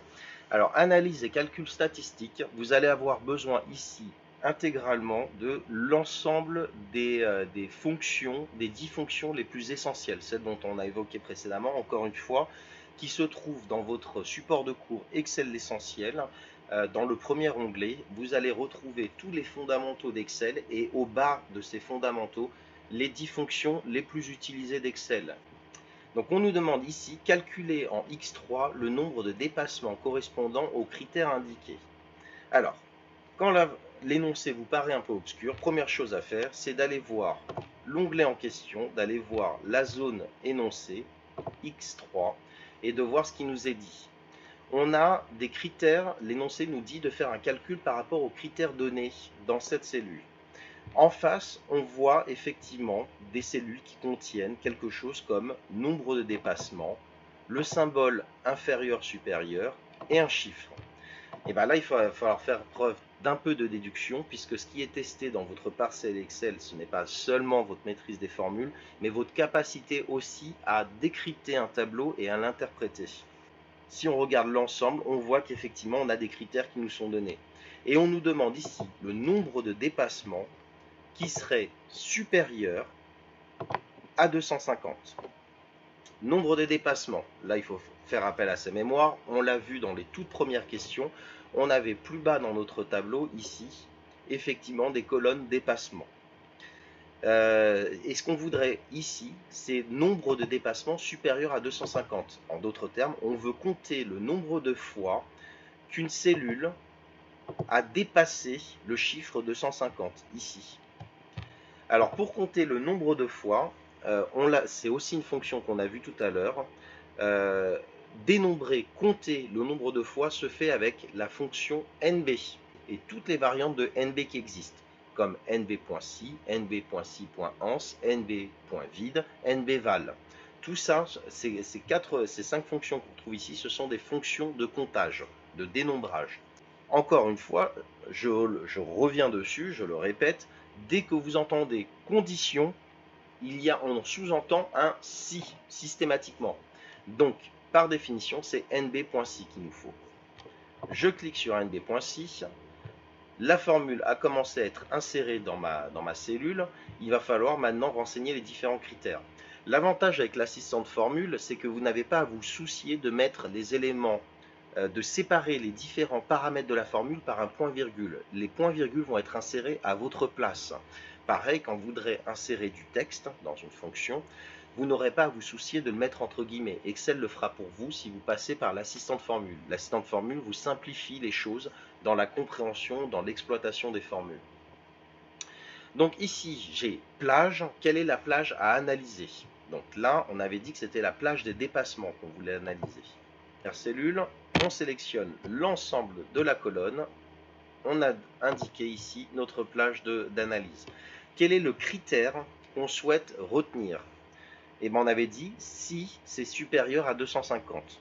Alors, analyse et calcul statistique, vous allez avoir besoin ici intégralement de l'ensemble des fonctions, des 10 fonctions les plus essentielles, celles dont on a évoqué précédemment, encore une fois, qui se trouvent dans votre support de cours Excel l'essentiel. Dans le premier onglet, vous allez retrouver tous les fondamentaux d'Excel et au bas de ces fondamentaux, les 10 fonctions les plus utilisées d'Excel. Donc on nous demande ici, calculer en X3 le nombre de dépassements correspondant aux critères indiqués. Alors, quand l'énoncé vous paraît un peu obscur, première chose à faire, c'est d'aller voir l'onglet en question, d'aller voir la zone énoncée, X3, et de voir ce qui nous est dit. On a des critères, l'énoncé nous dit de faire un calcul par rapport aux critères donnés dans cette cellule. En face, on voit effectivement des cellules qui contiennent quelque chose comme nombre de dépassements, le symbole inférieur-supérieur et un chiffre. Et bien là, il va falloir faire preuve d'un peu de déduction, puisque ce qui est testé dans votre parcelle Excel, ce n'est pas seulement votre maîtrise des formules, mais votre capacité aussi à décrypter un tableau et à l'interpréter. Si on regarde l'ensemble, on voit qu'effectivement, on a des critères qui nous sont donnés. Et on nous demande ici le nombre de dépassements qui serait supérieur à 250. Nombre de dépassements, là il faut faire appel à sa mémoire, on l'a vu dans les toutes premières questions, on avait plus bas dans notre tableau ici, effectivement des colonnes dépassements. Et ce qu'on voudrait ici, c'est nombre de dépassements supérieur à 250. En d'autres termes, on veut compter le nombre de fois qu'une cellule a dépassé le chiffre 250 ici. Alors pour compter le nombre de fois, c'est aussi une fonction qu'on a vue tout à l'heure. Dénombrer, compter le nombre de fois se fait avec la fonction NB et toutes les variantes de NB qui existent, comme NB.si, NB.si.ans, NB.vide, NBval. Tout ça, ces 5 fonctions qu'on trouve ici, ce sont des fonctions de comptage, de dénombrage. Encore une fois, je reviens dessus, je le répète, dès que vous entendez condition, on sous-entend un si, systématiquement. Donc, par définition, c'est nb.si qu'il nous faut. Je clique sur nb.si. La formule a commencé à être insérée dans ma cellule. Il va falloir maintenant renseigner les différents critères. L'avantage avec l'assistant de formule, c'est que vous n'avez pas à vous soucier de mettre les éléments, de séparer les différents paramètres de la formule par un point-virgule. Les points-virgules vont être insérés à votre place. Pareil, quand vous voudrez insérer du texte dans une fonction, vous n'aurez pas à vous soucier de le mettre entre guillemets. Excel le fera pour vous si vous passez par l'assistant de formule. L'assistant de formule vous simplifie les choses dans la compréhension, dans l'exploitation des formules. Donc ici, j'ai plage. Quelle est la plage à analyser? Donc là, on avait dit que c'était la plage des dépassements qu'on voulait analyser. Première cellule, on sélectionne l'ensemble de la colonne. On a indiqué ici notre plage d'analyse. Quel est le critère qu'on souhaite retenir? Et bien on avait dit si c'est supérieur à 250.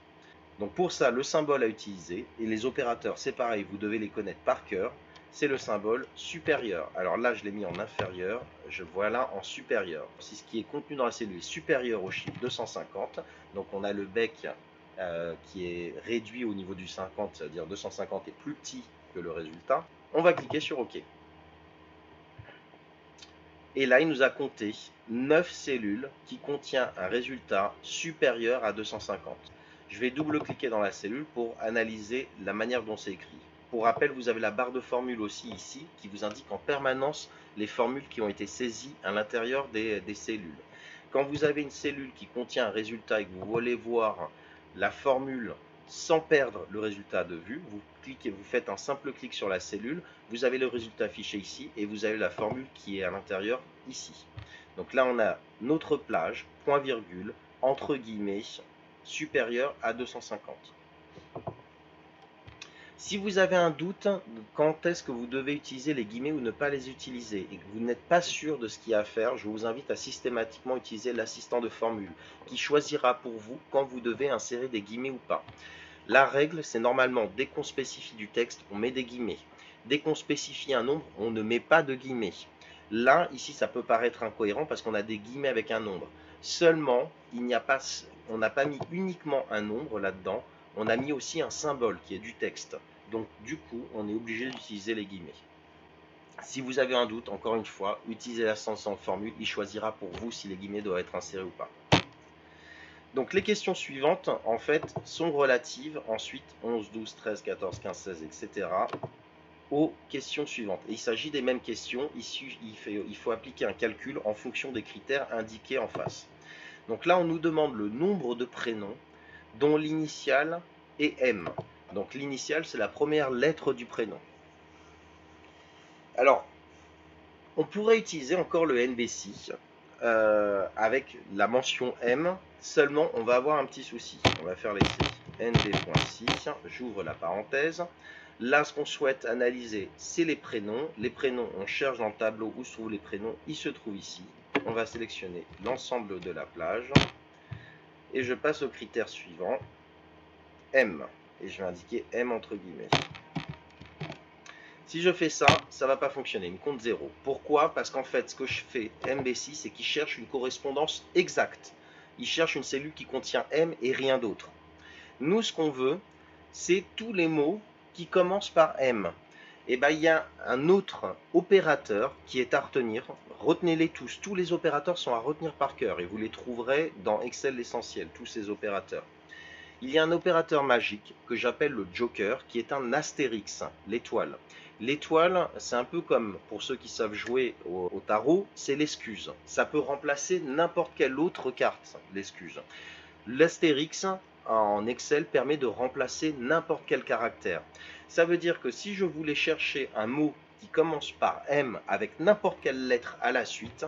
Donc pour ça, le symbole à utiliser, et les opérateurs, c'est pareil, vous devez les connaître par cœur, c'est le symbole supérieur. Alors là, je l'ai mis en inférieur, je vois là en supérieur. Si ce qui est contenu dans la cellule est supérieur au chiffre 250, donc on a le bec qui est réduit au niveau du 50, c'est-à-dire 250 est plus petit que le résultat, on va cliquer sur OK. Et là, il nous a compté 9 cellules qui contiennent un résultat supérieur à 250. Je vais double-cliquer dans la cellule pour analyser la manière dont c'est écrit. Pour rappel, vous avez la barre de formule aussi ici qui vous indique en permanence les formules qui ont été saisies à l'intérieur des cellules. Quand vous avez une cellule qui contient un résultat et que vous voulez voir la formule sans perdre le résultat de vue, vous cliquez, vous faites un simple clic sur la cellule, vous avez le résultat affiché ici et vous avez la formule qui est à l'intérieur ici. Donc là, on a notre plage, point virgule, entre guillemets, supérieur à 250. Si vous avez un doute, quand est-ce que vous devez utiliser les guillemets ou ne pas les utiliser, et que vous n'êtes pas sûr de ce qu'il y a à faire, je vous invite à systématiquement utiliser l'assistant de formule, qui choisira pour vous quand vous devez insérer des guillemets ou pas. La règle, c'est normalement, dès qu'on spécifie du texte, on met des guillemets. Dès qu'on spécifie un nombre, on ne met pas de guillemets. Là, ici, ça peut paraître incohérent parce qu'on a des guillemets avec un nombre. Seulement, on n'a pas mis uniquement un nombre là-dedans, on a mis aussi un symbole qui est du texte. Donc, du coup, on est obligé d'utiliser les guillemets. Si vous avez un doute, encore une fois, utilisez l'assistant de formule, il choisira pour vous si les guillemets doivent être insérés ou pas. Donc les questions suivantes, en fait, sont relatives, ensuite 11, 12, 13, 14, 15, 16, etc., aux questions suivantes. Et il s'agit des mêmes questions, il faut appliquer un calcul en fonction des critères indiqués en face. Donc là, on nous demande le nombre de prénoms dont l'initiale est M. Donc l'initiale, c'est la première lettre du prénom. Alors, on pourrait utiliser encore le NB6 avec la mention M, seulement on va avoir un petit souci. On va faire l'essai. NB.6, j'ouvre la parenthèse. Là, ce qu'on souhaite analyser, c'est les prénoms. Les prénoms, on cherche dans le tableau où se trouvent les prénoms, ils se trouvent ici. On va sélectionner l'ensemble de la plage. Et je passe au critère suivant, M. Et je vais indiquer M entre guillemets. Si je fais ça, ça ne va pas fonctionner, il me compte 0. Pourquoi? Parce qu'en fait, ce que je fais MB6, c'est qu'il cherche une correspondance exacte. Il cherche une cellule qui contient M et rien d'autre. Nous, ce qu'on veut, c'est tous les mots qui commencent par M. Et bien, il y a un autre opérateur qui est à retenir. Retenez-les tous. Tous les opérateurs sont à retenir par cœur et vous les trouverez dans Excel l'essentiel, tous ces opérateurs. Il y a un opérateur magique que j'appelle le Joker, qui est un astérix, l'étoile. L'étoile, c'est un peu comme, pour ceux qui savent jouer au tarot, c'est l'excuse. Ça peut remplacer n'importe quelle autre carte, l'excuse. L'astérix, en Excel, permet de remplacer n'importe quel caractère. Ça veut dire que si je voulais chercher un mot qui commence par M avec n'importe quelle lettre à la suite,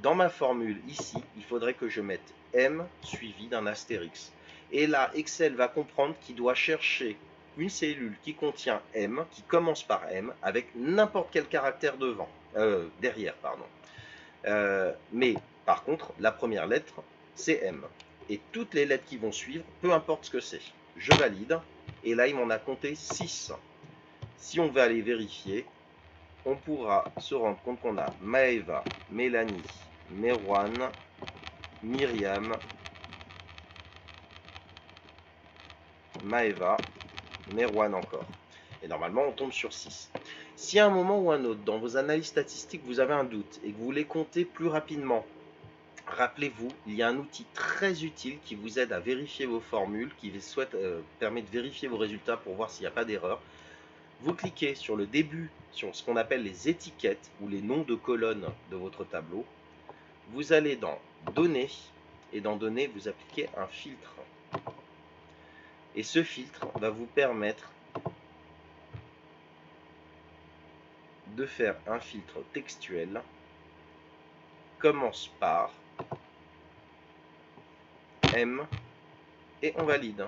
dans ma formule ici, il faudrait que je mette M suivi d'un astérix. Et là, Excel va comprendre qu'il doit chercher une cellule qui contient M, qui commence par M, avec n'importe quel caractère derrière. Mais par contre, la première lettre, c'est M. Et toutes les lettres qui vont suivre, peu importe ce que c'est. Je valide, et là, il m'en a compté 6. Si on veut aller vérifier, on pourra se rendre compte qu'on a Maëva, Mélanie, Merwan, Myriam, Maeva, Merwan encore. Et normalement, on tombe sur 6. Si à un moment ou un autre, dans vos analyses statistiques, vous avez un doute et que vous voulez compter plus rapidement, rappelez-vous, il y a un outil très utile qui vous aide à vérifier vos formules, qui permet de vérifier vos résultats pour voir s'il n'y a pas d'erreur. Vous cliquez sur le début, sur ce qu'on appelle les étiquettes ou les noms de colonnes de votre tableau. Vous allez dans Données, et dans Données, vous appliquez un filtre. Et ce filtre va vous permettre de faire un filtre textuel. Commence par M et on valide.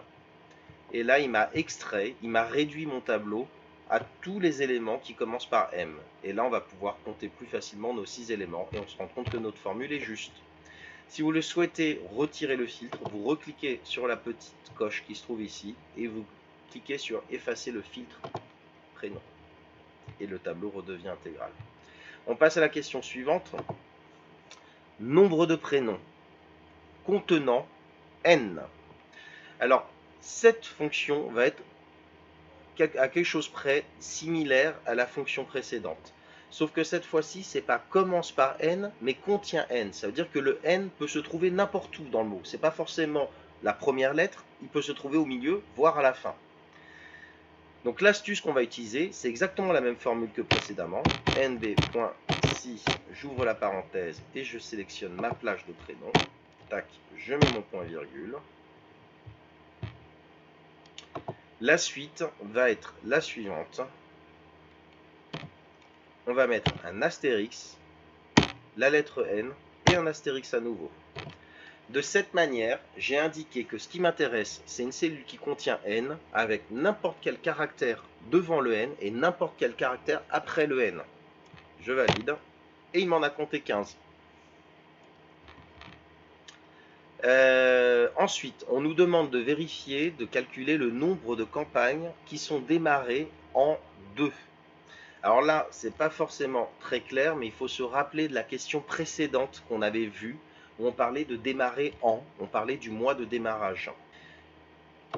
Et là, il m'a extrait, il m'a réduit mon tableau à tous les éléments qui commencent par M. Et là, on va pouvoir compter plus facilement nos 6 éléments et on se rend compte que notre formule est juste. Si vous le souhaitez retirer le filtre, vous recliquez sur la petite coche qui se trouve ici et vous cliquez sur effacer le filtre prénom. Et le tableau redevient intégral. On passe à la question suivante. Nombre de prénoms contenant n. Alors, cette fonction va être à quelque chose près similaire à la fonction précédente. Sauf que cette fois-ci, c'est pas commence par n, mais contient n. Ça veut dire que le n peut se trouver n'importe où dans le mot. C'est pas forcément la première lettre, il peut se trouver au milieu, voire à la fin. Donc l'astuce qu'on va utiliser, c'est exactement la même formule que précédemment. nb.si, j'ouvre la parenthèse et je sélectionne ma plage de prénom. Tac, je mets mon point virgule. La suite va être la suivante. On va mettre un astérix, la lettre N et un astérix à nouveau. De cette manière, j'ai indiqué que ce qui m'intéresse, c'est une cellule qui contient N avec n'importe quel caractère devant le N et n'importe quel caractère après le N. Je valide et il m'en a compté 15. Ensuite, on nous demande de vérifier, de calculer le nombre de campagnes qui sont démarrées en 2. Alors là, c'est pas forcément très clair, mais il faut se rappeler de la question précédente qu'on avait vue, où on parlait de démarrer en, on parlait du mois de démarrage.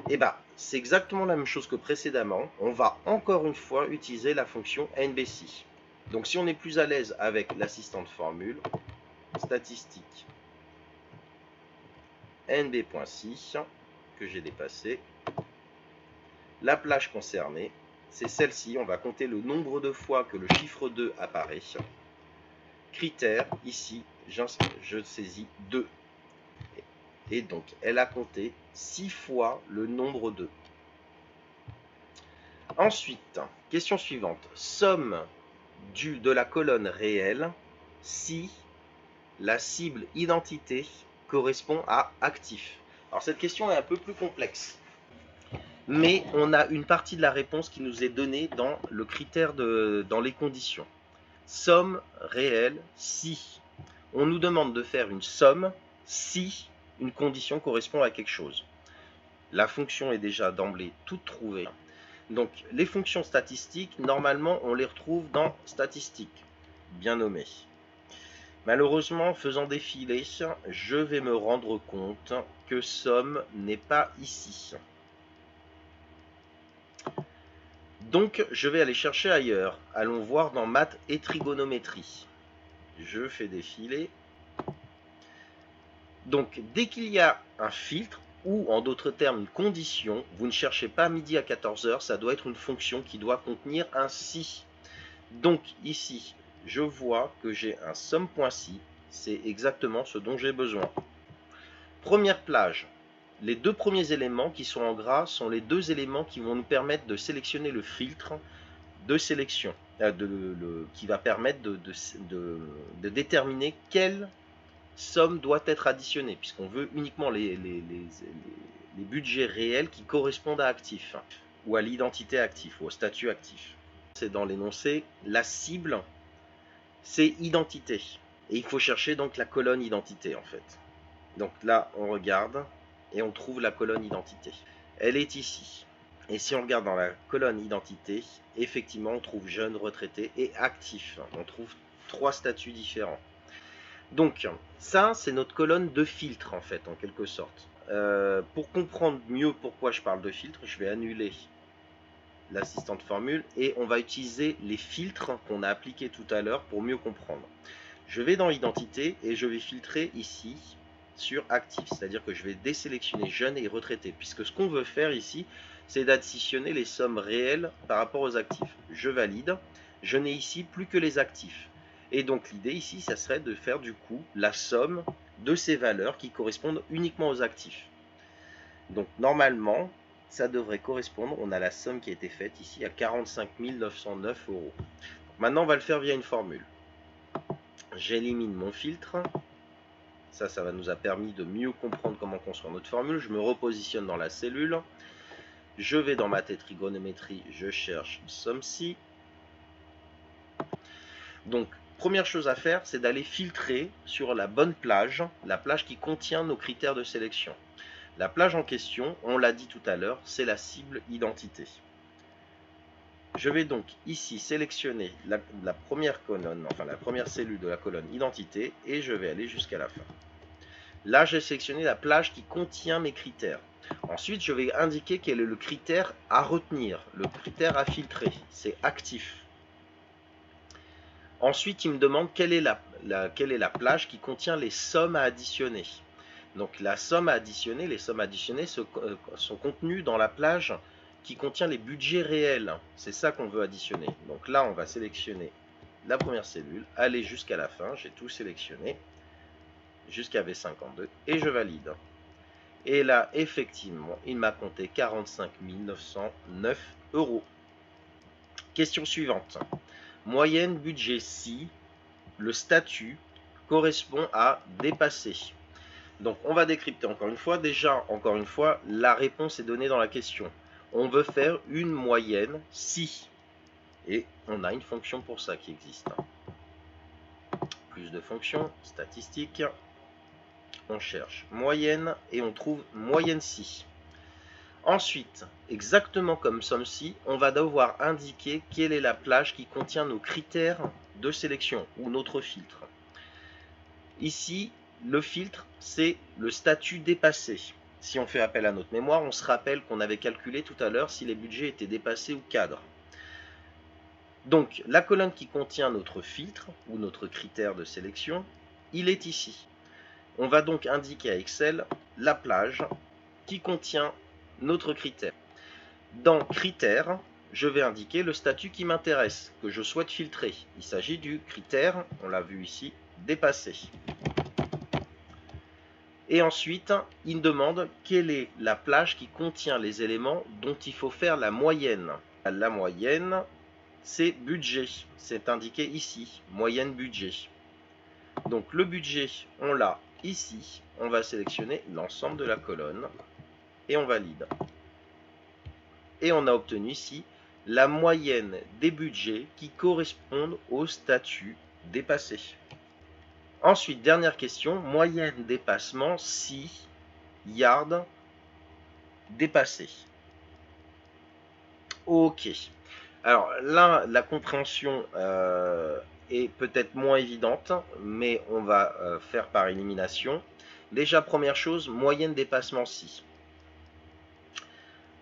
Et bien, c'est exactement la même chose que précédemment. On va encore une fois utiliser la fonction NBC. Donc si on est plus à l'aise avec l'assistante formule, statistique nb.si, que j'ai dépassé, la plage concernée, c'est celle-ci, on va compter le nombre de fois que le chiffre 2 apparaît. Critère, ici, je saisis 2. Et donc, elle a compté 6 fois le nombre 2. Ensuite, question suivante. Somme de la colonne réelle si la cible identité correspond à actif. Alors, cette question est un peu plus complexe. Mais on a une partie de la réponse qui nous est donnée dans le critère dans les conditions. Somme réelle si. On nous demande de faire une somme si une condition correspond à quelque chose. La fonction est déjà d'emblée toute trouvée. Donc les fonctions statistiques, normalement, on les retrouve dans statistiques, bien nommées. Malheureusement, faisant défiler, je vais me rendre compte que somme n'est pas ici. Donc, je vais aller chercher ailleurs. Allons voir dans maths et trigonométrie. Je fais défiler. Donc, dès qu'il y a un filtre, ou en d'autres termes une condition, vous ne cherchez pas midi à 14h, ça doit être une fonction qui doit contenir un si. Donc, ici, je vois que j'ai un somme.si. C'est exactement ce dont j'ai besoin. Première plage. Les deux premiers éléments qui sont en gras sont les deux éléments qui vont nous permettre de sélectionner le filtre de sélection, qui va permettre de déterminer quelle somme doit être additionnée, puisqu'on veut uniquement les budgets réels qui correspondent à actif, ou à l'identité actif, ou au statut actif. C'est dans l'énoncé, la cible, c'est identité. Et il faut chercher donc la colonne identité en fait. Donc là, on regarde et on trouve la colonne identité. Elle est ici. Et si on regarde dans la colonne identité, effectivement, on trouve jeune, retraité et actif. On trouve 3 statuts différents. Donc, ça, c'est notre colonne de filtre, en fait, en quelque sorte. Pour comprendre mieux pourquoi je parle de filtre, je vais annuler l'assistante formule et on va utiliser les filtres qu'on a appliqués tout à l'heure pour mieux comprendre. Je vais dans identité et je vais filtrer ici sur actif, c'est-à-dire que je vais désélectionner jeunes et retraités, puisque ce qu'on veut faire ici, c'est d'additionner les sommes réelles par rapport aux actifs. Je valide, je n'ai ici plus que les actifs. Et donc l'idée ici, ça serait de faire du coup la somme de ces valeurs qui correspondent uniquement aux actifs. Donc normalement, ça devrait correspondre, on a la somme qui a été faite ici à 45 909 €. Maintenant, on va le faire via une formule. J'élimine mon filtre. Ça va nous a permis de mieux comprendre comment construire notre formule. Je me repositionne dans la cellule. Je vais dans ma trigonométrie, je cherche SUMSI. Donc, première chose à faire, c'est d'aller filtrer sur la bonne plage, la plage qui contient nos critères de sélection. La plage en question, on l'a dit tout à l'heure, c'est la cible identité. Je vais donc ici sélectionner la première colonne, enfin la première cellule de la colonne identité, et je vais aller jusqu'à la fin. Là, j'ai sélectionné la plage qui contient mes critères. Ensuite, je vais indiquer quel est le critère à retenir, le critère à filtrer, c'est actif. Ensuite, il me demande quelle est la plage qui contient les sommes à additionner. Donc la somme à additionner, les sommes additionnées sont contenues dans la plage qui contient les budgets réels. C'est ça qu'on veut additionner. Donc là, on va sélectionner la première cellule, aller jusqu'à la fin, j'ai tout sélectionné, jusqu'à V52, et je valide. Et là, effectivement, il m'a compté 45 909 €. Question suivante. Moyenne budget si le statut correspond à dépasser. Donc, on va décrypter encore une fois. Déjà, encore une fois, la réponse est donnée dans la question. On veut faire une moyenne si. Et on a une fonction pour ça qui existe. Plus de fonctions, statistiques. On cherche moyenne et on trouve moyenne si. Ensuite, exactement comme SUMSI, on va devoir indiquer quelle est la plage qui contient nos critères de sélection ou notre filtre. Ici, le filtre, c'est le statut dépassé. Si on fait appel à notre mémoire, on se rappelle qu'on avait calculé tout à l'heure si les budgets étaient dépassés ou cadres. Donc, la colonne qui contient notre filtre ou notre critère de sélection, il est ici. On va donc indiquer à Excel la plage qui contient notre critère. Dans critères, je vais indiquer le statut qui m'intéresse, que je souhaite filtrer. Il s'agit du critère, on l'a vu ici, dépassé. Et ensuite, il me demande quelle est la plage qui contient les éléments dont il faut faire la moyenne. La moyenne, c'est budget. C'est indiqué ici, moyenne budget. Donc le budget, on l'a ici. On va sélectionner l'ensemble de la colonne et on valide. Et on a obtenu ici la moyenne des budgets qui correspondent au statut dépassé. Ensuite, dernière question, moyenne dépassement si yard dépassé. Ok. Alors là, la compréhension est peut-être moins évidente, mais on va faire par élimination. Déjà, première chose, moyenne dépassement si.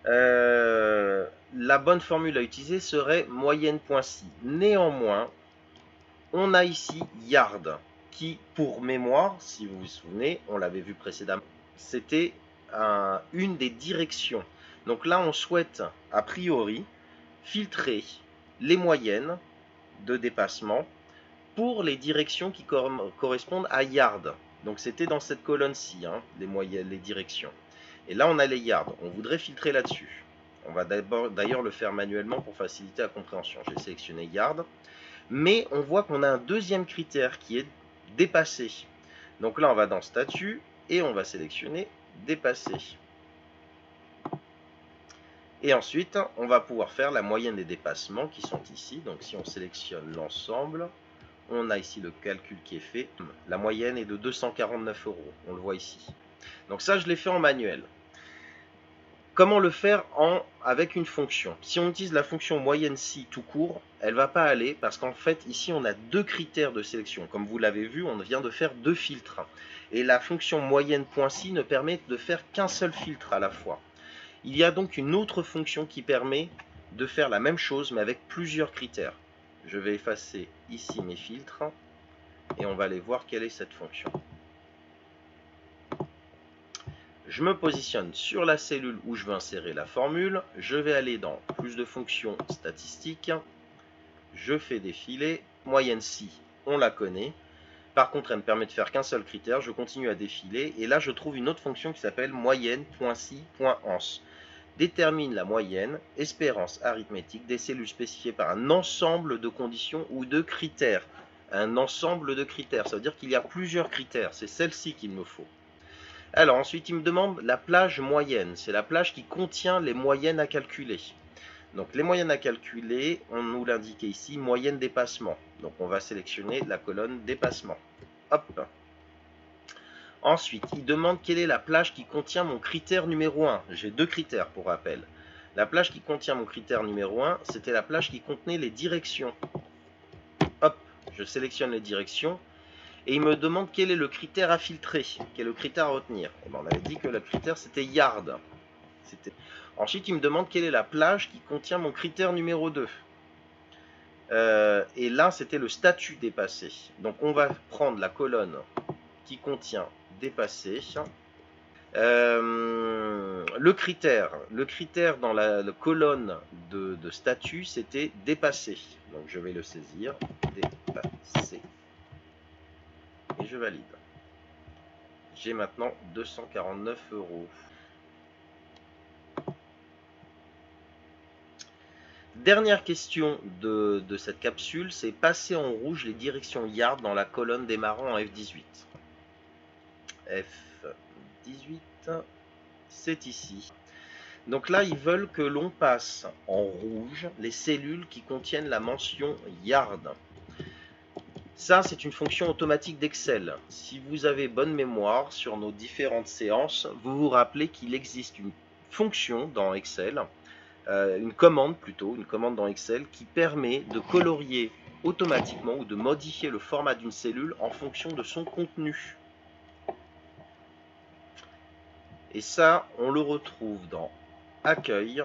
La bonne formule à utiliser serait moyenne.si. Néanmoins, on a ici yard, qui, pour mémoire, si vous vous souvenez, on l'avait vu précédemment, c'était une des directions. Donc là, on souhaite, a priori, filtrer les moyennes de dépassement pour les directions qui correspondent à yard. Donc c'était dans cette colonne-ci, hein, les directions. Et là, on a les yards. On voudrait filtrer là-dessus. On va d'ailleurs le faire manuellement pour faciliter la compréhension. J'ai sélectionné yard. Mais on voit qu'on a un deuxième critère qui est dépassé. Donc là, on va dans statut et on va sélectionner dépasser. Et ensuite, on va pouvoir faire la moyenne des dépassements qui sont ici. Donc si on sélectionne l'ensemble, on a ici le calcul qui est fait. La moyenne est de 249 €. On le voit ici. Donc ça, je l'ai fait en manuel. Comment le faire avec une fonction? Si on utilise la fonction moyenne si tout court, elle ne va pas aller parce qu'en fait, ici, on a deux critères de sélection. Comme vous l'avez vu, on vient de faire deux filtres. Et la fonction moyenne.si ne permet de faire qu'un seul filtre à la fois. Il y a donc une autre fonction qui permet de faire la même chose, mais avec plusieurs critères. Je vais effacer ici mes filtres et on va aller voir quelle est cette fonction. Je me positionne sur la cellule où je veux insérer la formule. Je vais aller dans plus de fonctions statistiques. Je fais défiler. Moyenne si, on la connaît. Par contre, elle ne permet de faire qu'un seul critère. Je continue à défiler. Et là, je trouve une autre fonction qui s'appelle moyenne.si.ans. Détermine la moyenne, espérance arithmétique des cellules spécifiées par un ensemble de conditions ou de critères. Un ensemble de critères, ça veut dire qu'il y a plusieurs critères. C'est celle-ci qu'il me faut. Alors ensuite, il me demande la plage moyenne. C'est la plage qui contient les moyennes à calculer. Donc les moyennes à calculer, on nous l'indique ici, moyenne dépassement. Donc on va sélectionner la colonne dépassement. Hop. Ensuite, il demande quelle est la plage qui contient mon critère numéro 1. J'ai deux critères pour rappel. La plage qui contient mon critère numéro 1, c'était la plage qui contenait les directions. Hop, je sélectionne les directions. Et il me demande quel est le critère à filtrer, quel est le critère à retenir. Et ben, on avait dit que le critère c'était yard. Ensuite, il me demande quelle est la plage qui contient mon critère numéro 2. Et là, c'était le statut dépassé. Donc, on va prendre la colonne qui contient dépassé. Le critère dans la colonne de statut, c'était dépassé. Donc, je vais le saisir. Dépassé. Et je valide. J'ai maintenant 249 €. Dernière question de cette capsule, c'est passer en rouge les directions yard dans la colonne démarrant en F18. F18, c'est ici. Donc là, ils veulent que l'on passe en rouge les cellules qui contiennent la mention yard. Ça, c'est une fonction automatique d'Excel. Si vous avez bonne mémoire sur nos différentes séances, vous vous rappelez qu'il existe une fonction dans Excel, une commande dans Excel qui permet de colorier automatiquement ou de modifier le format d'une cellule en fonction de son contenu. Et ça, on le retrouve dans Accueil,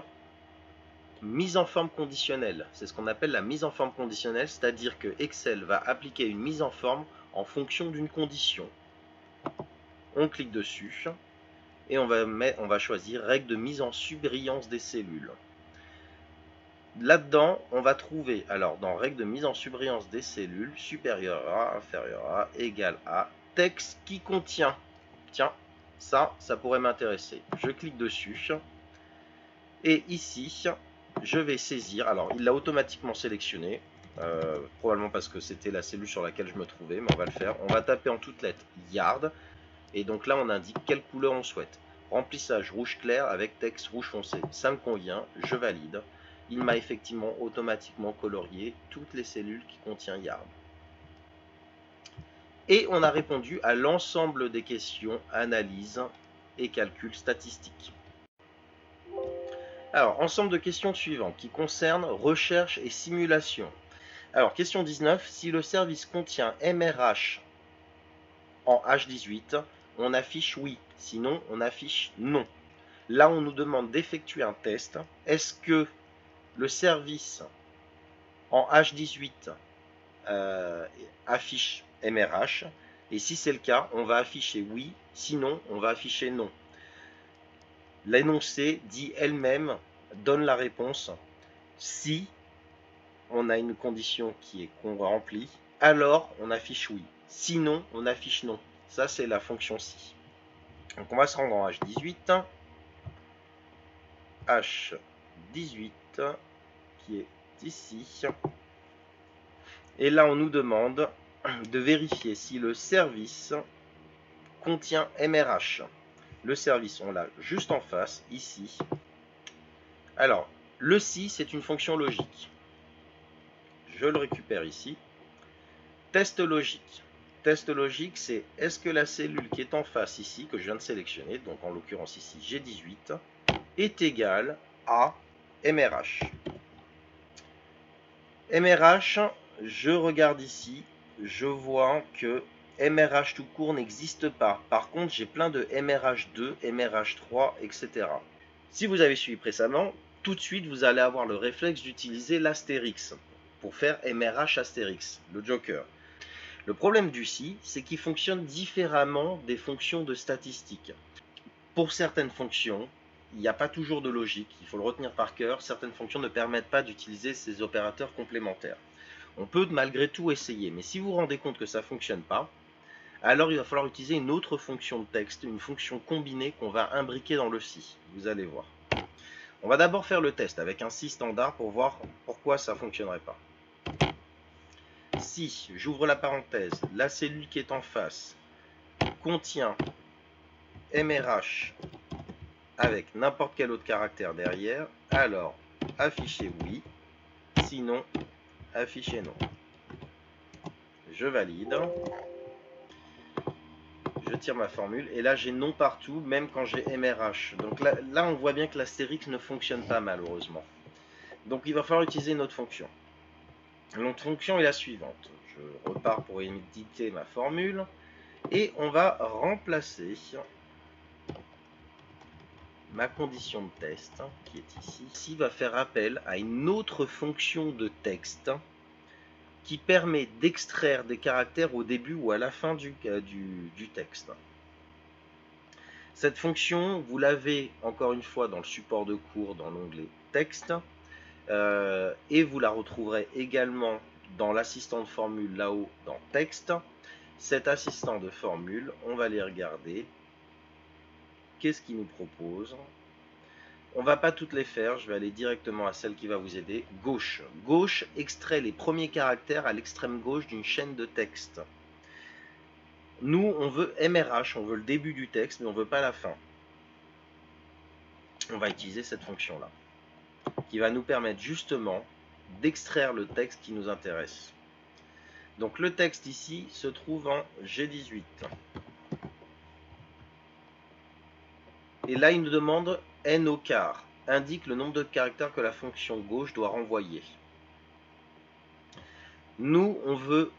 mise en forme conditionnelle. C'est ce qu'on appelle la mise en forme conditionnelle, c'est-à-dire que Excel va appliquer une mise en forme en fonction d'une condition. On clique dessus et on va choisir règle de mise en surbrillance des cellules. Là-dedans, on va trouver, alors dans règle de mise en surbrillance des cellules, supérieur à, inférieur à, égal à, texte qui contient. Tiens, ça pourrait m'intéresser. Je clique dessus. Et ici, je vais saisir, alors il l'a automatiquement sélectionné, probablement parce que c'était la cellule sur laquelle je me trouvais, mais on va le faire. On va taper en toutes lettres yard, et donc là on indique quelle couleur on souhaite. Remplissage rouge clair avec texte rouge foncé. Ça me convient, je valide. Il m'a effectivement automatiquement colorié toutes les cellules qui contiennent yard. Et on a répondu à l'ensemble des questions analyse et calcul statistique. Alors, ensemble de questions suivantes qui concernent recherche et simulation. Alors, question 19. Si le service contient MRH en H18, on affiche oui. Sinon, on affiche non. Là, on nous demande d'effectuer un test. Est-ce que le service en H18 affiche MRH? Et si c'est le cas, on va afficher oui. Sinon, on va afficher non. L'énoncé dit elle-même, donne la réponse. Si on a une condition qui est remplie, alors on affiche oui. Sinon, on affiche non. Ça, c'est la fonction si. Donc, on va se rendre en H18. H18, qui est ici. Et là, on nous demande de vérifier si le service contient MRH. Le service, on l'a juste en face, ici. Alors, le si, c'est une fonction logique. Je le récupère ici. Test logique. Test logique, c'est est-ce que la cellule qui est en face ici, que je viens de sélectionner, donc en l'occurrence ici G18, est égal à MRH. MRH, je regarde ici, je vois que MRH tout court n'existe pas. Par contre, j'ai plein de MRH2, MRH3, etc. Si vous avez suivi précédemment, tout de suite, vous allez avoir le réflexe d'utiliser l'astérix pour faire MRH astérix, le joker. Le problème du si, c'est qu'il fonctionne différemment des fonctions de statistiques. Pour certaines fonctions, il n'y a pas toujours de logique, il faut le retenir par cœur. Certaines fonctions ne permettent pas d'utiliser ces opérateurs complémentaires. On peut malgré tout essayer, mais si vous vous rendez compte que ça ne fonctionne pas, alors il va falloir utiliser une autre fonction de texte, une fonction combinée qu'on va imbriquer dans le si. Vous allez voir. On va d'abord faire le test avec un si standard pour voir pourquoi ça ne fonctionnerait pas. Si, j'ouvre la parenthèse, la cellule qui est en face contient MRH avec n'importe quel autre caractère derrière, alors affichez oui, sinon affichez non. Je valide. Je tire ma formule et là j'ai non partout, même quand j'ai MRH. Donc là on voit bien que l'astérix ne fonctionne pas malheureusement. Donc il va falloir utiliser une autre fonction. Notre fonction est la suivante. Je repars pour éditer ma formule et on va remplacer ma condition de test qui est ici. Ici va faire appel à une autre fonction de texte qui permet d'extraire des caractères au début ou à la fin du texte. Cette fonction, vous l'avez encore une fois dans le support de cours, dans l'onglet texte, et vous la retrouverez également dans l'assistant de formule là-haut dans texte. Cet assistant de formule, on va aller regarder. Qu'est-ce qu'il nous propose? On ne va pas toutes les faire, je vais aller directement à celle qui va vous aider. Gauche. Gauche extrait les premiers caractères à l'extrême gauche d'une chaîne de texte. Nous, on veut MRH, on veut le début du texte, mais on ne veut pas la fin. On va utiliser cette fonction-là, qui va nous permettre justement d'extraire le texte qui nous intéresse. Donc le texte ici se trouve en G18. Et là, il nous demande n au quart, indique le nombre de caractères que la fonction gauche doit renvoyer. Nous, on veut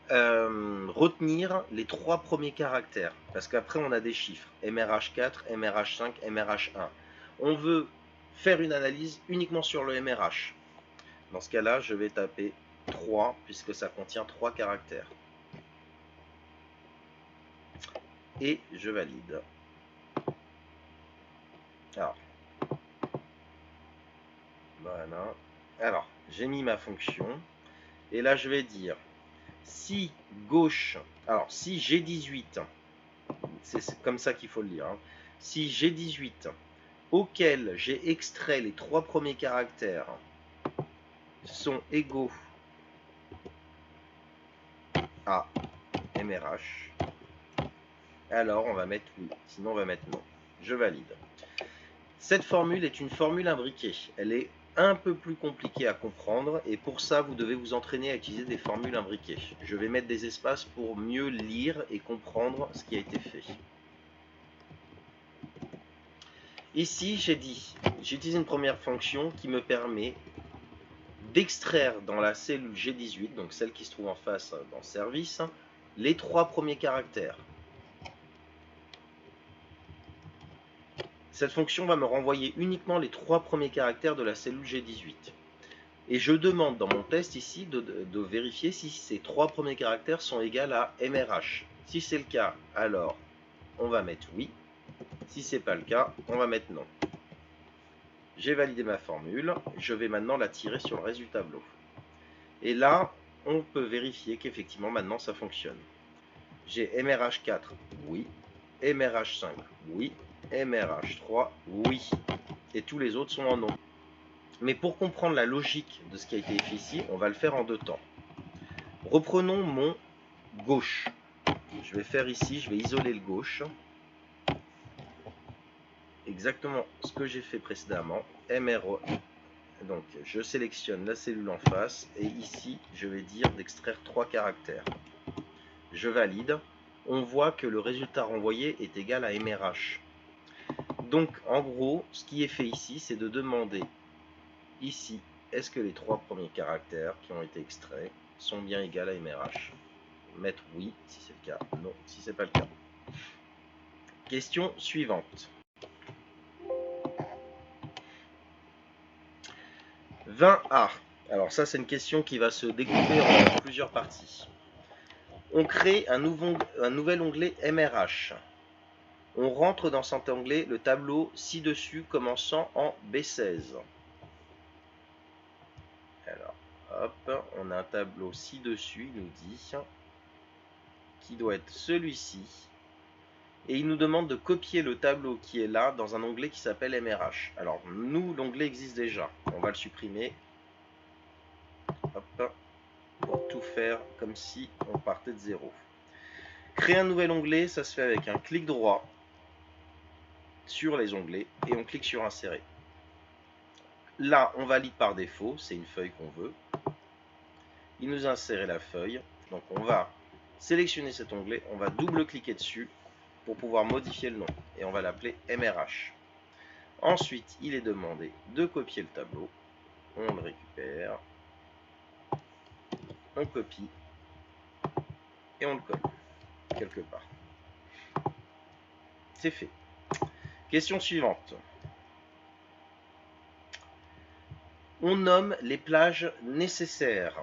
retenir les 3 premiers caractères, parce qu'après on a des chiffres, MRH4, MRH5, MRH1. On veut faire une analyse uniquement sur le MRH. Dans ce cas-là, je vais taper 3, puisque ça contient 3 caractères. Et je valide. Alors, voilà. Alors, j'ai mis ma fonction, et là je vais dire si gauche, alors si G18, c'est comme ça qu'il faut le lire, hein, si G18 auquel j'ai extrait les 3 premiers caractères sont égaux à MRH, alors on va mettre oui, sinon on va mettre non. Je valide. Cette formule est une formule imbriquée. Elle est un peu plus compliquée à comprendre et pour ça vous devez vous entraîner à utiliser des formules imbriquées. Je vais mettre des espaces pour mieux lire et comprendre ce qui a été fait. Ici j'ai dit, j'ai utilisé une première fonction qui me permet d'extraire dans la cellule G18, donc celle qui se trouve en face dans service, les 3 premiers caractères. Cette fonction va me renvoyer uniquement les 3 premiers caractères de la cellule G18. Et je demande dans mon test ici de vérifier si ces 3 premiers caractères sont égaux à MRH. Si c'est le cas, alors on va mettre oui. Si ce n'est pas le cas, on va mettre non. J'ai validé ma formule, je vais maintenant la tirer sur le reste du tableau. Et là, on peut vérifier qu'effectivement maintenant ça fonctionne. J'ai MRH4, oui. MRH5, oui. MRH3, oui. Et tous les autres sont en non. Mais pour comprendre la logique de ce qui a été fait ici, on va le faire en 2 temps. Reprenons mon gauche. Je vais faire ici, je vais isoler le gauche. Exactement ce que j'ai fait précédemment. MRE. Donc je sélectionne la cellule en face et ici je vais dire d'extraire 3 caractères. Je valide. On voit que le résultat renvoyé est égal à MRH. Donc, en gros, ce qui est fait ici, c'est de demander ici, est-ce que les 3 premiers caractères qui ont été extraits sont bien égaux à MRH? Mettre oui, si c'est le cas, non, si c'est pas le cas. Question suivante. 20A. Alors ça, c'est une question qui va se découper en plusieurs parties. On crée un nouvel onglet MRH. On rentre dans cet onglet le tableau ci-dessus commençant en B16. Alors, hop, on a un tableau ci-dessus, il nous dit, qui doit être celui-ci. Et il nous demande de copier le tableau qui est là dans un onglet qui s'appelle MRH. Alors, nous, l'onglet existe déjà. On va le supprimer. Hop, pour tout faire comme si on partait de zéro. Créer un nouvel onglet, ça se fait avec un clic droit sur les onglets et on clique sur insérer. Là, on valide par défaut, c'est une feuille qu'on veut. Il nous a inséré la feuille. Donc on va sélectionner cet onglet, on va double-cliquer dessus pour pouvoir modifier le nom. Et on va l'appeler MRH. Ensuite, il est demandé de copier le tableau. On le récupère. On copie. Et on le colle quelque part. C'est fait. Question suivante. On nomme les plages nécessaires.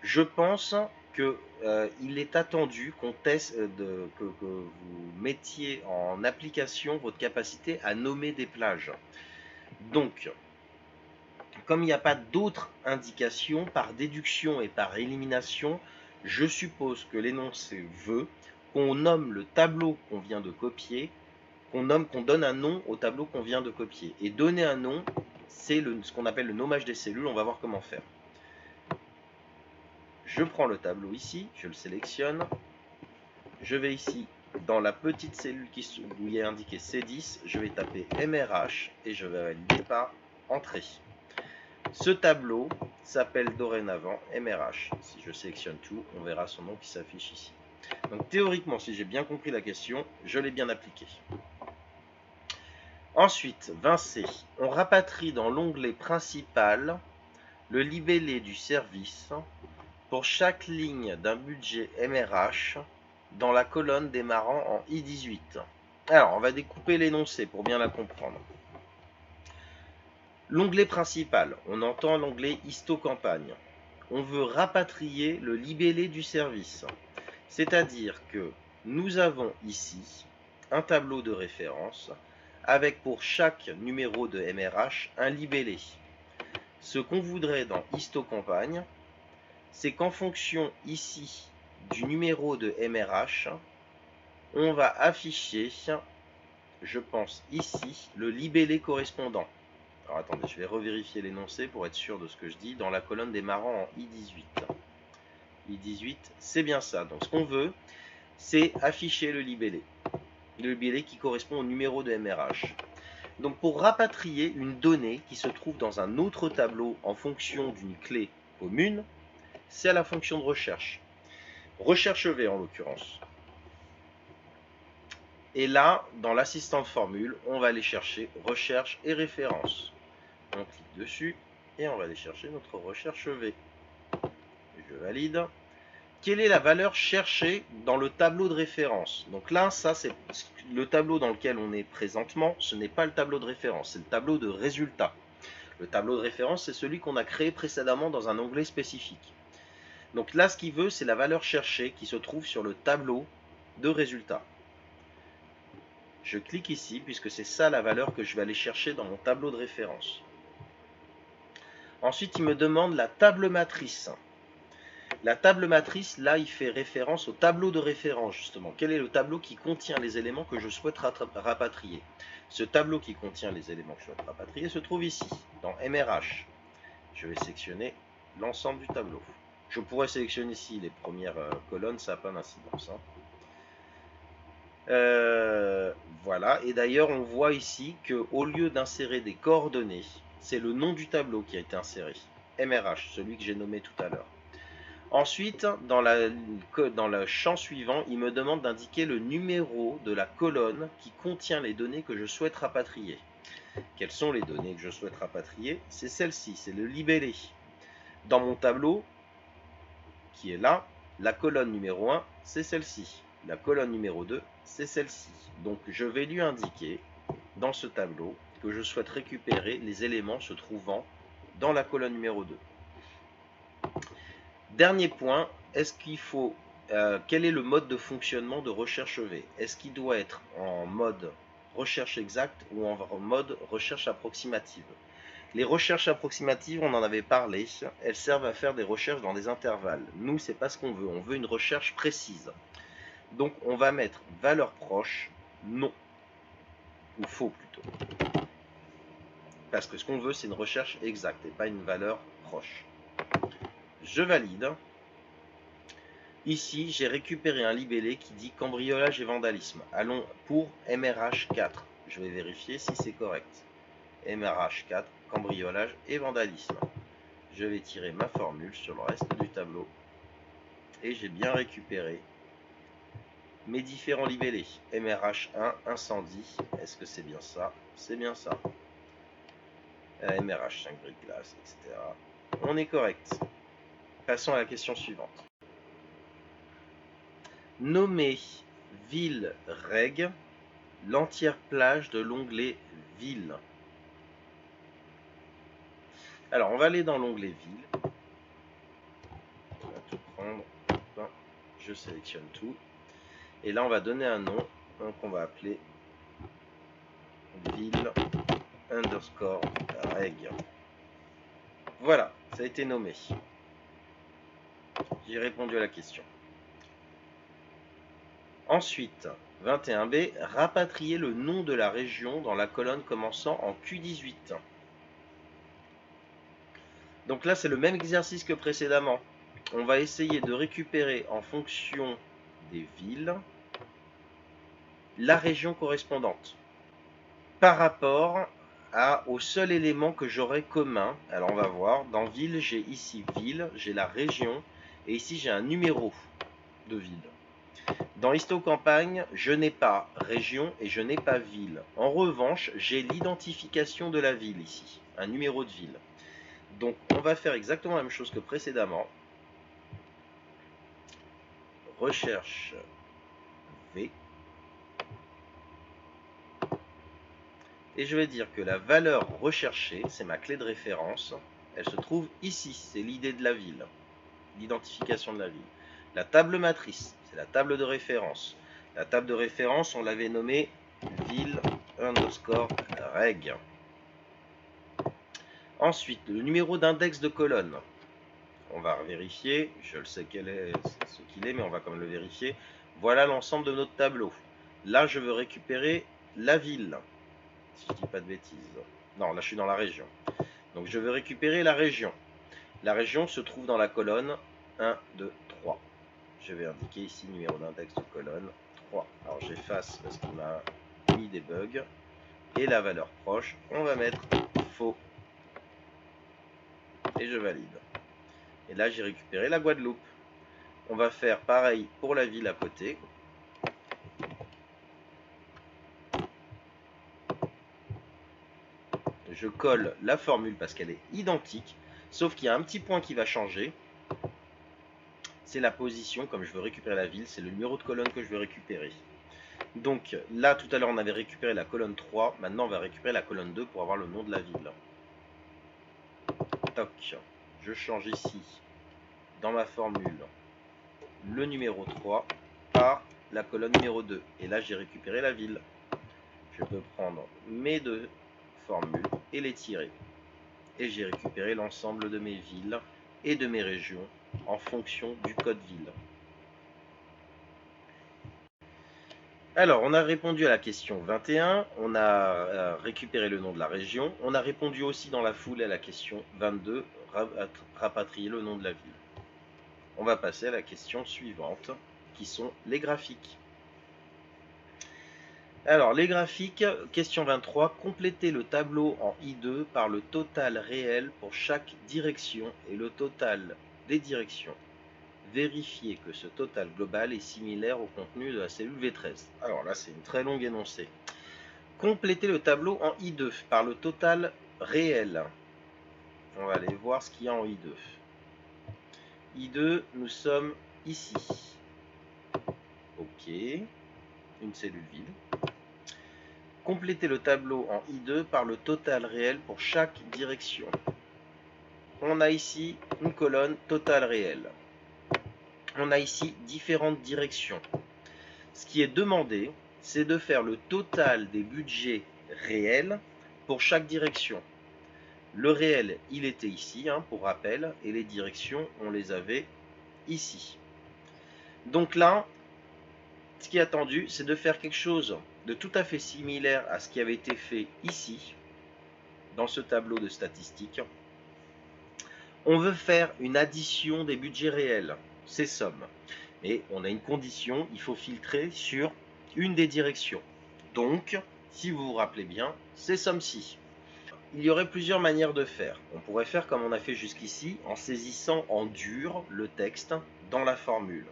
Je pense qu'il est attendu qu'on teste, que vous mettiez en application votre capacité à nommer des plages. Donc, comme il n'y a pas d'autres indications, par déduction et par élimination, je suppose que l'énoncé veut qu'on nomme le tableau qu'on vient de copier, qu'on donne un nom au tableau qu'on vient de copier. Et donner un nom, c'est ce qu'on appelle le nommage des cellules. On va voir comment faire. Je prends le tableau ici, je le sélectionne. Je vais ici dans la petite cellule où il est indiqué C10, je vais taper MRH et je vais valider par entrée. Ce tableau s'appelle dorénavant MRH. Si je sélectionne tout, on verra son nom qui s'affiche ici. Donc théoriquement, si j'ai bien compris la question, je l'ai bien appliqué. Ensuite, 20C, on rapatrie dans l'onglet principal le libellé du service pour chaque ligne d'un budget MRH dans la colonne démarrant en I18. Alors, on va découper l'énoncé pour bien la comprendre. L'onglet principal, on entend l'onglet histocampagne. On veut rapatrier le libellé du service. C'est-à-dire que nous avons ici un tableau de référence avec pour chaque numéro de MRH un libellé. Ce qu'on voudrait dans histocampagne, c'est qu'en fonction ici du numéro de MRH, on va afficher, je pense ici, le libellé correspondant. Alors attendez, je vais revérifier l'énoncé pour être sûr de ce que je dis. Dans la colonne démarrant en I18. I18, c'est bien ça. Donc ce qu'on veut, c'est afficher le libellé. Le libellé qui correspond au numéro de MRH. Donc pour rapatrier une donnée qui se trouve dans un autre tableau en fonction d'une clé commune, c'est à la fonction de recherche. Recherche V en l'occurrence. Et là, dans l'assistant de formule, on va aller chercher recherche et référence. On clique dessus et on va aller chercher notre recherche V. Je valide. Quelle est la valeur cherchée dans le tableau de référence? Donc là, ça c'est le tableau dans lequel on est présentement. Ce n'est pas le tableau de référence, c'est le tableau de résultat. Le tableau de référence, c'est celui qu'on a créé précédemment dans un onglet spécifique. Donc là, ce qu'il veut, c'est la valeur cherchée qui se trouve sur le tableau de résultat. Je clique ici, puisque c'est ça la valeur que je vais aller chercher dans mon tableau de référence. Ensuite, il me demande la table matrice. La table matrice, là, il fait référence au tableau de référence, justement. Quel est le tableau qui contient les éléments que je souhaite rapatrier? Ce tableau qui contient les éléments que je souhaite rapatrier se trouve ici, dans MRH. Je vais sélectionner l'ensemble du tableau. Je pourrais sélectionner ici les premières colonnes, ça n'a pas d'incidence. Voilà, et d'ailleurs, on voit ici qu'au lieu d'insérer des coordonnées, c'est le nom du tableau qui a été inséré. MRH, celui que j'ai nommé tout à l'heure. Ensuite, dans le champ suivant, il me demande d'indiquer le numéro de la colonne qui contient les données que je souhaite rapatrier. Quelles sont les données que je souhaite rapatrier? C'est celle-ci, c'est le libellé. Dans mon tableau, qui est là, la colonne numéro 1, c'est celle-ci. La colonne numéro 2, c'est celle-ci. Donc je vais lui indiquer dans ce tableau que je souhaite récupérer les éléments se trouvant dans la colonne numéro 2. Dernier point, quel est le mode de fonctionnement de recherche V? Est-ce qu'il doit être en mode recherche exacte ou en mode recherche approximative? Les recherches approximatives, on en avait parlé, elles servent à faire des recherches dans des intervalles. Nous, c'est pas ce qu'on veut une recherche précise. Donc on va mettre valeur proche, non, ou faux plutôt. Parce que ce qu'on veut, c'est une recherche exacte et pas une valeur proche. Je valide. Ici, j'ai récupéré un libellé qui dit cambriolage et vandalisme. Allons pour MRH4. Je vais vérifier si c'est correct. MRH4, cambriolage et vandalisme. Je vais tirer ma formule sur le reste du tableau. Et j'ai bien récupéré mes différents libellés. MRH1, incendie. Est-ce que c'est bien ça? C'est bien ça. MRH5, briques glace, etc. On est correct. Passons à la question suivante. Nommez ville reg l'entière plage de l'onglet ville. Alors on va aller dans l'onglet ville. On va tout prendre. Je sélectionne tout. Et là on va donner un nom. Donc on va appeler ville underscore reg. Voilà, ça a été nommé. J'ai répondu à la question. Ensuite, 21b, rapatrier le nom de la région dans la colonne commençant en Q18. Donc là, c'est le même exercice que précédemment. On va essayer de récupérer en fonction des villes la région correspondante par rapport au seul élément que j'aurai commun. Alors on va voir, dans ville, j'ai ici ville, j'ai la région, et ici j'ai un numéro de ville. Dans Histocampagne, je n'ai pas région et je n'ai pas ville. En revanche, j'ai l'identification de la ville ici, un numéro de ville. Donc on va faire exactement la même chose que précédemment. Recherche V. Et je vais dire que la valeur recherchée, c'est ma clé de référence, elle se trouve ici, c'est l'idée de la ville, l'identification de la ville. La table matrice, c'est la table de référence. La table de référence, on l'avait nommée ville underscore reg. Ensuite, le numéro d'index de colonne. On va vérifier, je le sais ce qu'il est, mais on va quand même le vérifier. Voilà l'ensemble de notre tableau. Là, je veux récupérer la ville. Si je dis pas de bêtises. Non, là je suis dans la région. Donc je veux récupérer la région. La région se trouve dans la colonne 1, 2, 3. Je vais indiquer ici numéro d'index de colonne 3. Alors j'efface parce qu'il m'a mis des bugs. Et la valeur proche, on va mettre faux. Et je valide. Et là j'ai récupéré la Guadeloupe. On va faire pareil pour la ville à côté. Je colle la formule parce qu'elle est identique, sauf qu'il y a un petit point qui va changer. C'est la position, comme je veux récupérer la ville, c'est le numéro de colonne que je veux récupérer. Donc là, tout à l'heure, on avait récupéré la colonne 3, maintenant on va récupérer la colonne 2 pour avoir le nom de la ville. Toc, je change ici, dans ma formule, le numéro 3 par la colonne numéro 2. Et là, j'ai récupéré la ville. Je peux prendre mes deux formules et les tirer. Et j'ai récupéré l'ensemble de mes villes et de mes régions en fonction du code ville. Alors, on a répondu à la question 21, on a récupéré le nom de la région, on a répondu aussi dans la foulée à la question 22, rapatrier le nom de la ville. On va passer à la question suivante, qui sont les graphiques. Alors, les graphiques, question 23, complétez le tableau en I2 par le total réel pour chaque direction et le total des directions vérifier que ce total global est similaire au contenu de la cellule V13. Alors là, c'est une très longue énoncé. Complétez le tableau en I2 par le total réel. On va aller voir ce qu'il y a en I2. I2, nous sommes ici. Ok, une cellule vide. Complétez le tableau en I2 par le total réel pour chaque direction. On a ici une colonne total réel. On a ici différentes directions. Ce qui est demandé, c'est de faire le total des budgets réels pour chaque direction. Le réel, il était ici, pour rappel, et les directions, on les avait ici. Donc là, ce qui est attendu, c'est de faire quelque chose de tout à fait similaire à ce qui avait été fait ici, dans ce tableau de statistiques. On veut faire une addition des budgets réels, ces sommes. Et on a une condition, il faut filtrer sur une des directions. Donc, si vous vous rappelez bien, ces sommes-ci. Il y aurait plusieurs manières de faire. On pourrait faire comme on a fait jusqu'ici, en saisissant en dur le texte dans la formule.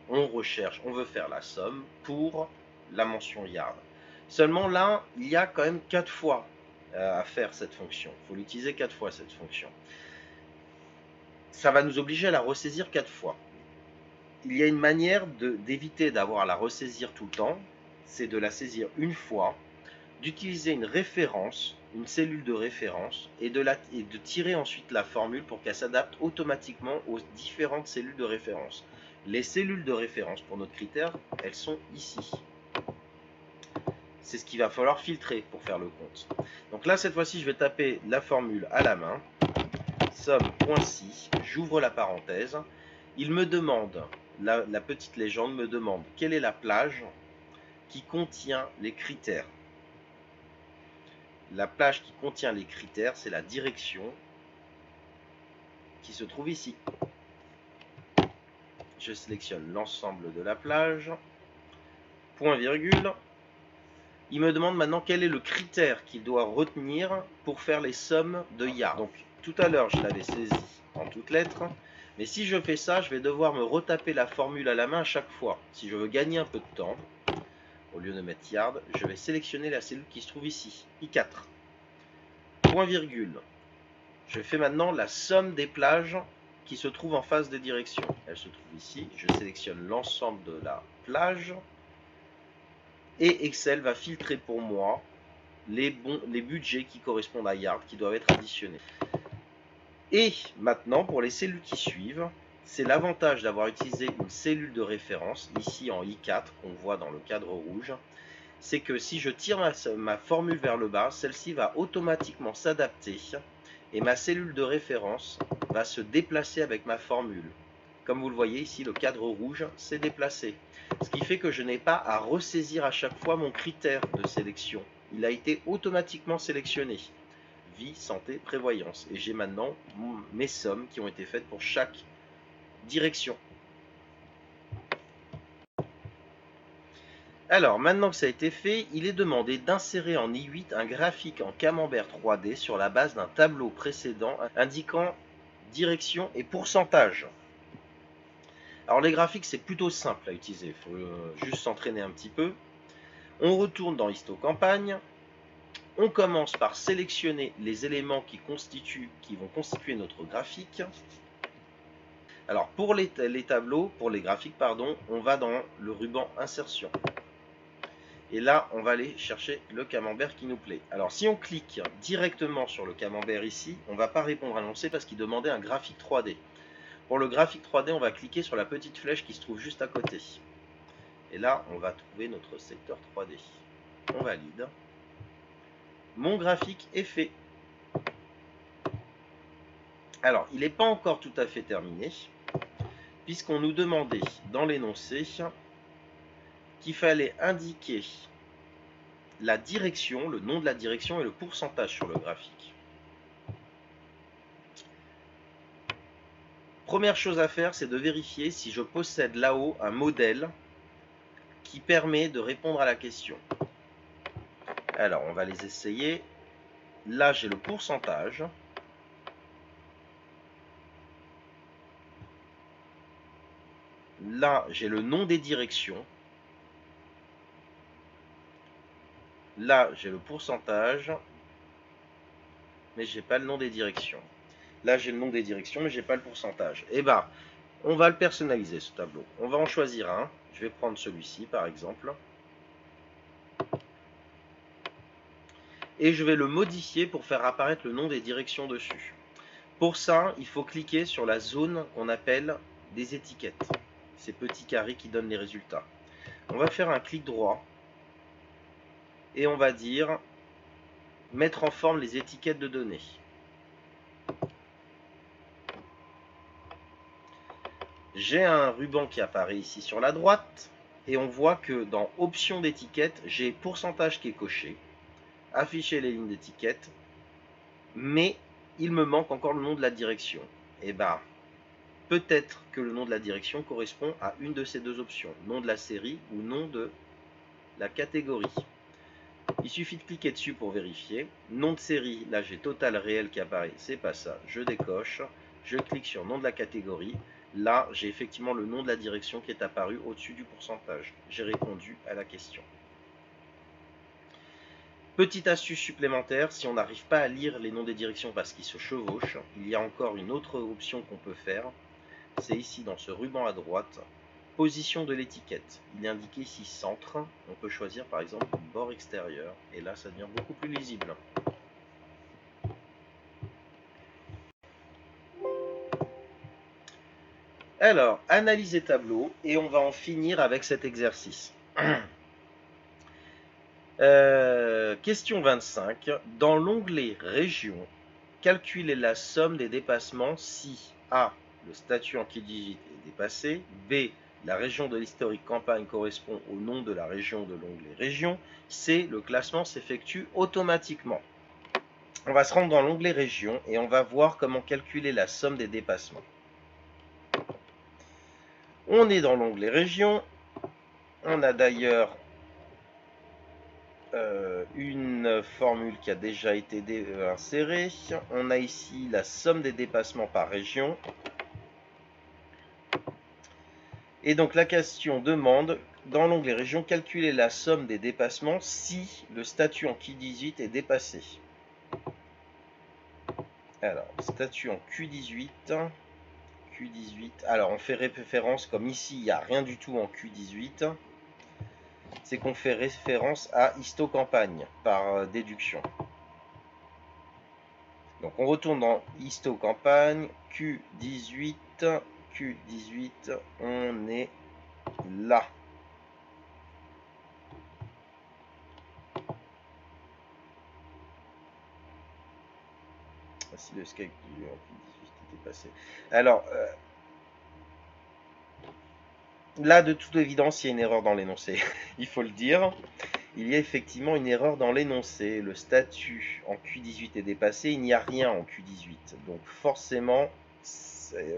On recherche, on veut faire la somme pour la mention yard. Seulement là, il y a quand même 4 fois à faire cette fonction. Il faut l'utiliser 4 fois cette fonction. Ça va nous obliger à la ressaisir 4 fois. Il y a une manière d'éviter d'avoir à la ressaisir tout le temps, c'est de la saisir une fois, d'utiliser une référence, une cellule de référence, et de tirer ensuite la formule pour qu'elle s'adapte automatiquement aux différentes cellules de référence. Les cellules de référence pour notre critère, elles sont ici. C'est ce qu'il va falloir filtrer pour faire le compte. Donc là, cette fois-ci, je vais taper la formule à la main. Somme.si, j'ouvre la parenthèse. Il me demande, la petite légende me demande quelle est la plage qui contient les critères. La plage qui contient les critères, c'est la direction qui se trouve ici. Je sélectionne l'ensemble de la plage, point virgule. Il me demande maintenant quel est le critère qu'il doit retenir pour faire les sommes de yard. Donc tout à l'heure, je l'avais saisi en toutes lettres. Mais si je fais ça, je vais devoir me retaper la formule à la main à chaque fois. Si je veux gagner un peu de temps, au lieu de mettre yard, je vais sélectionner la cellule qui se trouve ici, I4. Point virgule. Je fais maintenant la somme des plages qui se trouvent en face des directions. Elle se trouve ici. Je sélectionne l'ensemble de la plage. Et Excel va filtrer pour moi les budgets qui correspondent à yard, qui doivent être additionnés. Et maintenant, pour les cellules qui suivent, c'est l'avantage d'avoir utilisé une cellule de référence, ici en I4, qu'on voit dans le cadre rouge, c'est que si je tire ma formule vers le bas, celle-ci va automatiquement s'adapter et ma cellule de référence va se déplacer avec ma formule. Comme vous le voyez ici, le cadre rouge s'est déplacé. Ce qui fait que je n'ai pas à ressaisir à chaque fois mon critère de sélection. Il a été automatiquement sélectionné. Vie, santé, prévoyance. Et j'ai maintenant mes sommes qui ont été faites pour chaque direction. Alors, maintenant que ça a été fait, il est demandé d'insérer en I8 un graphique en camembert 3D sur la base d'un tableau précédent indiquant direction et pourcentage. Alors, les graphiques, c'est plutôt simple à utiliser. Il faut juste s'entraîner un petit peu. On retourne dans Histocampagne. On commence par sélectionner les éléments qui vont constituer notre graphique. Alors, pour les tableaux, pour les graphiques, pardon, on va dans le ruban Insertion. Et là, on va aller chercher le camembert qui nous plaît. Alors, si on clique directement sur le camembert ici, on ne va pas répondre à l'annoncer parce qu'il demandait un graphique 3D. Pour le graphique 3D, on va cliquer sur la petite flèche qui se trouve juste à côté. Et là, on va trouver notre secteur 3D. On valide. Mon graphique est fait. Alors, il n'est pas encore tout à fait terminé, puisqu'on nous demandait dans l'énoncé qu'il fallait indiquer la direction, le nom de la direction et le pourcentage sur le graphique. Première chose à faire, c'est de vérifier si je possède là-haut un modèle qui permet de répondre à la question. Alors, on va les essayer. Là, j'ai le pourcentage. Là, j'ai le nom des directions. Là, j'ai le pourcentage. Mais j'ai pas le nom des directions. Là, j'ai le nom des directions, mais j'ai pas le pourcentage. Et bah, on va le personnaliser, ce tableau. On va en choisir un. Je vais prendre celui-ci, par exemple. Et je vais le modifier pour faire apparaître le nom des directions dessus. Pour ça, il faut cliquer sur la zone qu'on appelle des étiquettes. Ces petits carrés qui donnent les résultats. On va faire un clic droit. Et on va dire mettre en forme les étiquettes de données. J'ai un ruban qui apparaît ici sur la droite. Et on voit que dans options d'étiquette, j'ai pourcentage qui est coché. Afficher les lignes d'étiquette. Mais il me manque encore le nom de la direction. Et bah, peut-être que le nom de la direction correspond à une de ces deux options. Nom de la série ou nom de la catégorie. Il suffit de cliquer dessus pour vérifier. Nom de série, là j'ai total réel qui apparaît, c'est pas ça. Je décoche, je clique sur nom de la catégorie. Là, j'ai effectivement le nom de la direction qui est apparu au-dessus du pourcentage. J'ai répondu à la question. Petite astuce supplémentaire, si on n'arrive pas à lire les noms des directions parce qu'ils se chevauchent, il y a encore une autre option qu'on peut faire. C'est ici dans ce ruban à droite. Position de l'étiquette. Il est indiqué ici centre. On peut choisir par exemple bord extérieur. Et là, ça devient beaucoup plus lisible. Alors, analyser tableau. Et on va en finir avec cet exercice. Question 25. Dans l'onglet Région, calculez la somme des dépassements si A. Le statut en qui digite est dépassé. B. La région de l'historique campagne correspond au nom de la région de l'onglet Région. C. Le classement s'effectue automatiquement. On va se rendre dans l'onglet Région et on va voir comment calculer la somme des dépassements. On est dans l'onglet Région. On a d'ailleurs une formule qui a déjà été insérée. On a ici la somme des dépassements par région. Et donc la question demande, dans l'onglet Région, calculer la somme des dépassements si le statut en Q18 est dépassé. Alors, statut en Q18. Alors, on fait référence, comme ici, il n'y a rien du tout en Q18. C'est qu'on fait référence à histo-campagne, par déduction. Donc, on retourne dans histo-campagne, Q18, on est là. Si le Skype en Q18 était passé. Alors, là, de toute évidence, il y a une erreur dans l'énoncé. Il faut le dire. Il y a effectivement une erreur dans l'énoncé. Le statut en Q18 est dépassé. Il n'y a rien en Q18. Donc, forcément,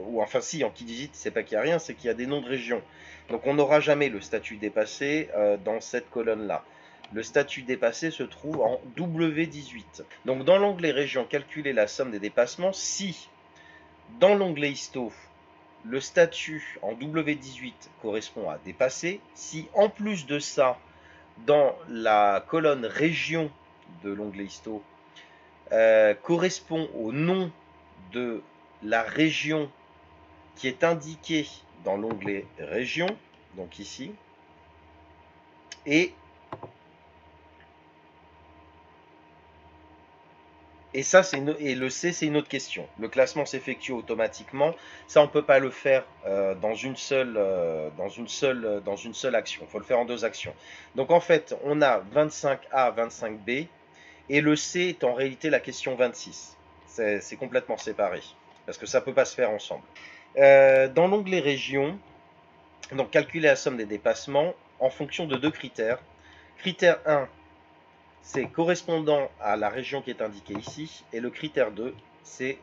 ou enfin, si, en Q18, c'est pas qu'il n'y a rien, c'est qu'il y a des noms de régions. Donc, on n'aura jamais le statut dépassé dans cette colonne-là. Le statut dépassé se trouve en W18. Donc, dans l'onglet Région, calculer la somme des dépassements. Si, dans l'onglet Histo, le statut en W18 correspond à dépasser, si en plus de ça, dans la colonne Région de l'onglet Histo, correspond au nom de la région qui est indiquée dans l'onglet Région, donc ici, et ça, et le C, c'est une autre question. Le classement s'effectue automatiquement. Ça, on ne peut pas le faire dans une seule action. Il faut le faire en deux actions. Donc, en fait, on a 25A, 25B, et le C est en réalité la question 26. C'est complètement séparé, parce que ça ne peut pas se faire ensemble. Dans l'onglet Région, donc calculer la somme des dépassements en fonction de deux critères. Critère 1, c'est correspondant à la région qui est indiquée ici. Et le critère 2, c'est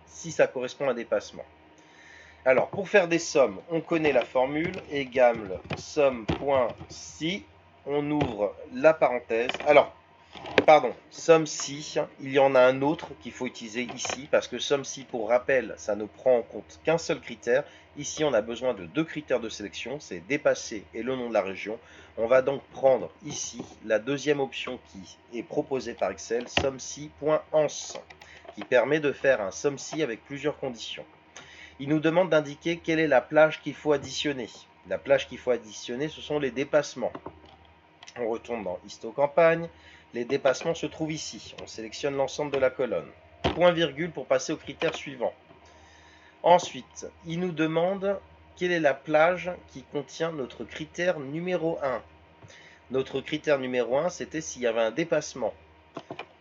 si ça correspond à un dépassement. Alors, pour faire des sommes, on connaît la formule, égale somme.si. On ouvre la parenthèse. Alors, Pardon, SOMSI, il y en a un autre qu'il faut utiliser ici, parce que SOMSI, pour rappel, ça ne prend en compte qu'un seul critère. Ici, on a besoin de deux critères de sélection, c'est dépasser et le nom de la région. On va donc prendre ici la deuxième option qui est proposée par Excel, SOMSI.ans, qui permet de faire un SOMSI avec plusieurs conditions. Il nous demande d'indiquer quelle est la plage qu'il faut additionner. La plage qu'il faut additionner, ce sont les dépassements. On retourne dans Histocampagne. Les dépassements se trouvent ici. On sélectionne l'ensemble de la colonne. Point virgule pour passer au critère suivant. Ensuite, il nous demande quelle est la plage qui contient notre critère numéro 1. Notre critère numéro 1, c'était s'il y avait un dépassement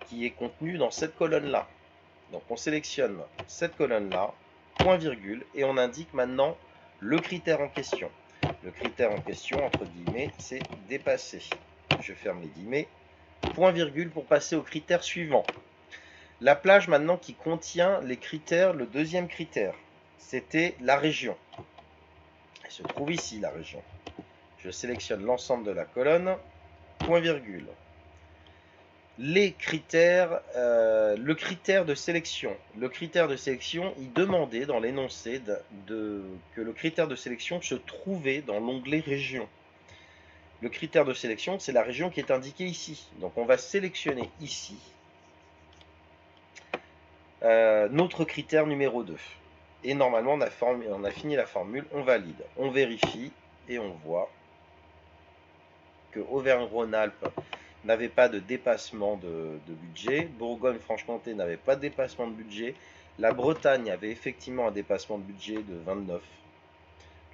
qui est contenu dans cette colonne-là. Donc on sélectionne cette colonne-là, point virgule, et on indique maintenant le critère en question. Le critère en question, entre guillemets, c'est dépasser. Je ferme les guillemets. Point virgule pour passer au critère suivant. La plage maintenant qui contient les critères, le deuxième critère, c'était la région. Elle se trouve ici, la région. Je sélectionne l'ensemble de la colonne, point virgule. Les critères, le critère de sélection. Le critère de sélection, il demandait dans l'énoncé que le critère de sélection se trouvait dans l'onglet région. Le critère de sélection, c'est la région qui est indiquée ici. Donc on va sélectionner ici notre critère numéro 2. Et normalement, on a fini la formule, on valide. On vérifie et on voit que Auvergne-Rhône-Alpes n'avait pas de dépassement de budget. Bourgogne-Franche-Comté n'avait pas de dépassement de budget. La Bretagne avait effectivement un dépassement de budget de 29.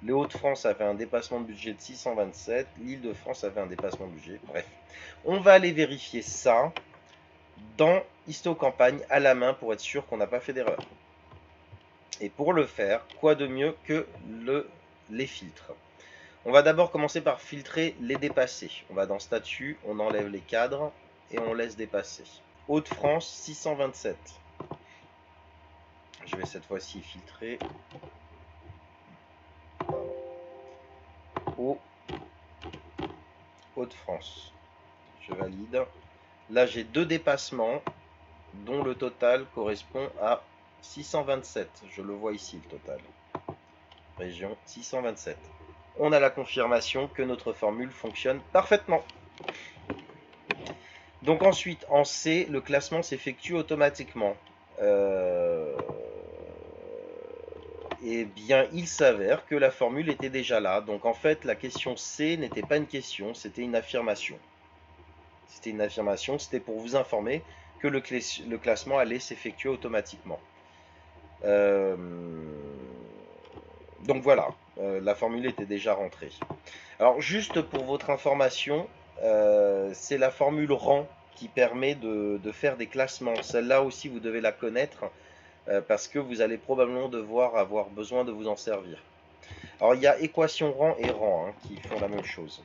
Les Hauts-de-France avaient un dépassement de budget de 627. L'Île-de-France avait un dépassement de budget. Bref, on va aller vérifier ça dans Histocampagne à la main pour être sûr qu'on n'a pas fait d'erreur. Et pour le faire, quoi de mieux que les filtres. On va d'abord commencer par filtrer les dépassés. On va dans Statut, on enlève les cadres et on laisse dépasser. Hauts-de-France, 627. Je vais cette fois-ci filtrer Hauts-de-France. Je valide. Là, j'ai deux dépassements dont le total correspond à 627. Je le vois ici, le total. Région 627. On a la confirmation que notre formule fonctionne parfaitement. Donc ensuite, en C, le classement s'effectue automatiquement. Eh bien, il s'avère que la formule était déjà là. Donc en fait, la question C n'était pas une question, c'était une affirmation. C'était une affirmation, c'était pour vous informer que le classement allait s'effectuer automatiquement. Donc voilà, la formule était déjà rentrée. Alors juste pour votre information, c'est la formule rang qui permet de faire des classements. Celle-là aussi, vous devez la connaître parce que vous allez probablement avoir besoin de vous en servir. Alors il y a équation rang et rang qui font la même chose.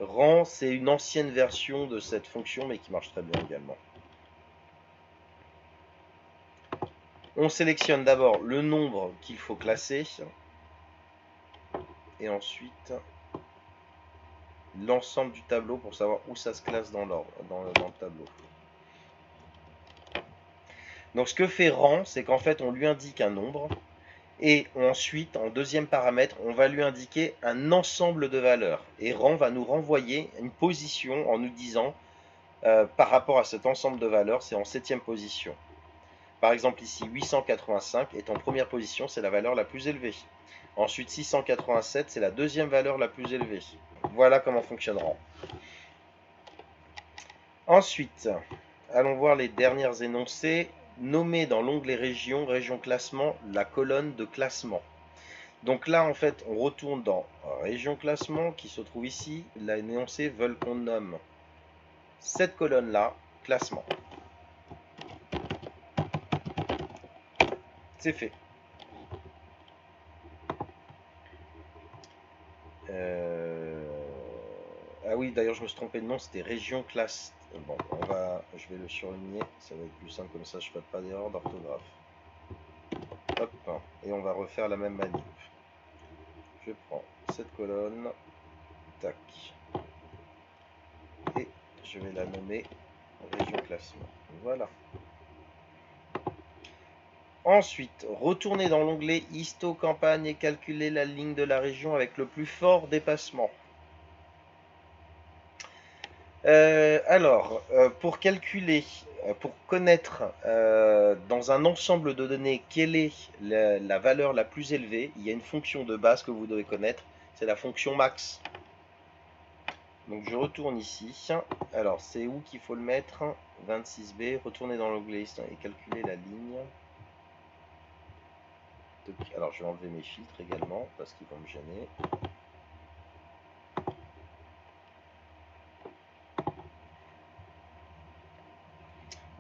Rang, c'est une ancienne version de cette fonction, mais qui marche très bien également. On sélectionne d'abord le nombre qu'il faut classer, et ensuite l'ensemble du tableau pour savoir où ça se classe dans l'ordre, dans le tableau. Donc ce que fait rang, c'est qu'en fait on lui indique un nombre, et ensuite en deuxième paramètre, on va lui indiquer un ensemble de valeurs. Et rang va nous renvoyer une position en nous disant par rapport à cet ensemble de valeurs, c'est en 7e position. Par exemple ici 885 est en première position, c'est la valeur la plus élevée. Ensuite 687, c'est la deuxième valeur la plus élevée. Voilà comment fonctionne rang. Ensuite, allons voir les dernières énoncés. Nommer dans l'onglet région, région classement, la colonne de classement. Donc là, en fait, on retourne dans région classement qui se trouve ici. L'énoncé veulent qu'on nomme cette colonne-là classement. C'est fait. Ah oui, d'ailleurs, je me suis trompé de nom, c'était région classe. Bon, je vais le surligner, ça va être plus simple comme ça, je ne ferai pas d'erreur d'orthographe. Hop, et on va refaire la même manip. Je prends cette colonne, tac, et je vais la nommer région classement. Voilà. Ensuite, retournez dans l'onglet Histo campagne et calculez la ligne de la région avec le plus fort dépassement. Pour calculer, pour connaître dans un ensemble de données quelle est la valeur la plus élevée, il y a une fonction de base que vous devez connaître, c'est la fonction max. Donc je retourne ici. Alors c'est où qu'il faut le mettre? 26B, retournez dans l'onglet et calculer la ligne. Alors je vais enlever mes filtres également parce qu'ils vont me gêner.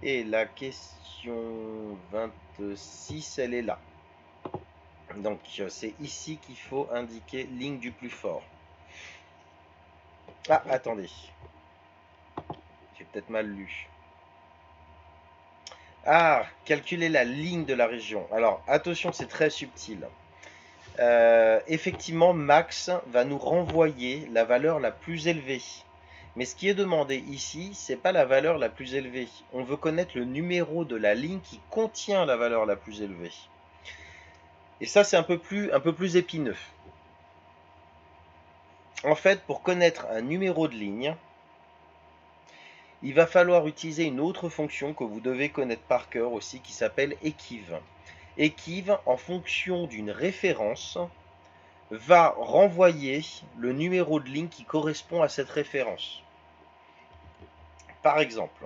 Et la question 26, elle est là. Donc c'est ici qu'il faut indiquer ligne du plus fort. Ah, attendez. J'ai peut-être mal lu. Ah, calculer la ligne de la région. Alors, attention, c'est très subtil. Effectivement, max va nous renvoyer la valeur la plus élevée. Mais ce qui est demandé ici, c'est pas la valeur la plus élevée. On veut connaître le numéro de la ligne qui contient la valeur la plus élevée. Et ça, c'est un peu plus épineux. En fait, pour connaître un numéro de ligne, il va falloir utiliser une autre fonction que vous devez connaître par cœur aussi, qui s'appelle équive. Équive, en fonction d'une référence, va renvoyer le numéro de ligne qui correspond à cette référence. Par exemple,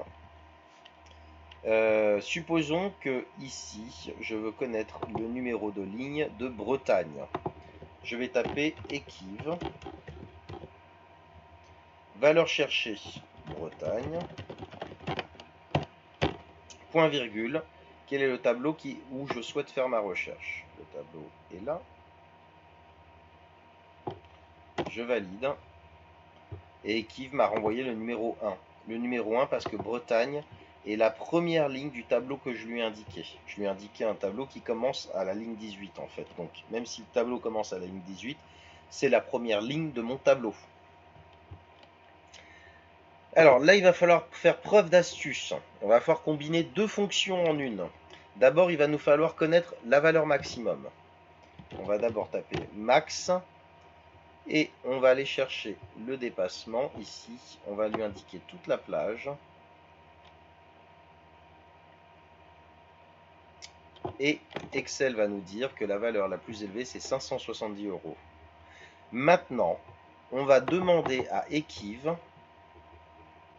supposons que ici, je veux connaître le numéro de ligne de Bretagne. Je vais taper équive, valeur cherchée, Bretagne, point virgule, quel est le tableau où je souhaite faire ma recherche. Le tableau est là. Je valide. Et équive m'a renvoyé le numéro 1. Le numéro 1 parce que Bretagne est la première ligne du tableau que je lui ai indiqué. Je lui ai indiqué un tableau qui commence à la ligne 18 en fait. Donc même si le tableau commence à la ligne 18, c'est la première ligne de mon tableau. Alors là, il va falloir faire preuve d'astuce. On va falloir combiner deux fonctions en une. D'abord, il va nous falloir connaître la valeur maximum. On va d'abord taper max et on va aller chercher le dépassement. Ici, on va lui indiquer toute la plage. Et Excel va nous dire que la valeur la plus élevée, c'est 570 €. Maintenant, on va demander à Équive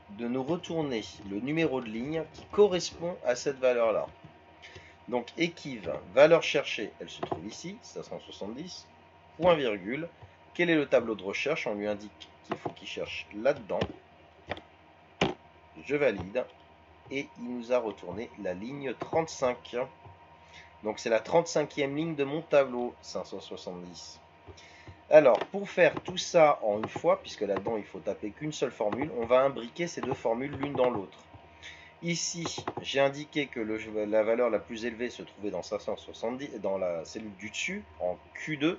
de nous retourner le numéro de ligne qui correspond à cette valeur-là. Donc Équive, valeur cherchée, elle se trouve ici, 570, point virgule. Quel est le tableau de recherche? On lui indique qu'il faut qu'il cherche là-dedans. Je valide. Et il nous a retourné la ligne 35. Donc c'est la 35e ligne de mon tableau, 570. Alors, pour faire tout ça en une fois, puisque là-dedans il faut taper qu'une seule formule, on va imbriquer ces deux formules l'une dans l'autre. Ici, j'ai indiqué que la valeur la plus élevée se trouvait dans 570, dans la cellule du dessus, en Q2.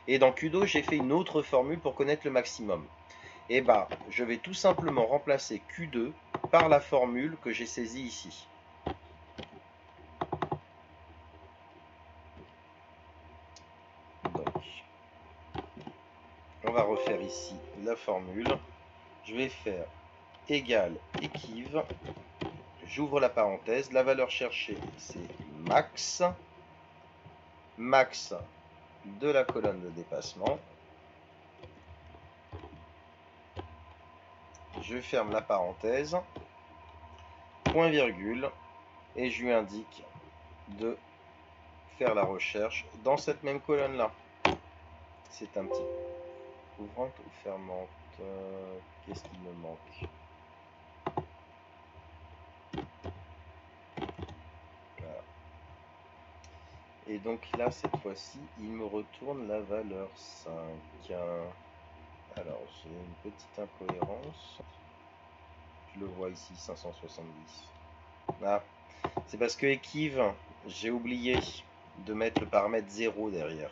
Et dans Q2, j'ai fait une autre formule pour connaître le maximum. Et bah, je vais tout simplement remplacer Q2 par la formule que j'ai saisie ici. Donc, on va refaire ici la formule. Je vais faire égal équive. J'ouvre la parenthèse. La valeur cherchée, c'est max. Max de la colonne de dépassement. Je ferme la parenthèse. Point virgule. Et je lui indique de faire la recherche dans cette même colonne là. C'est un petit ouvrante ou fermante. Qu'est-ce qu'il me manque? Voilà. Et donc là, cette fois-ci, il me retourne la valeur 5. Alors, j'ai une petite incohérence. Je le vois ici, 570. Ah, c'est parce que Équive, j'ai oublié de mettre le paramètre 0 derrière.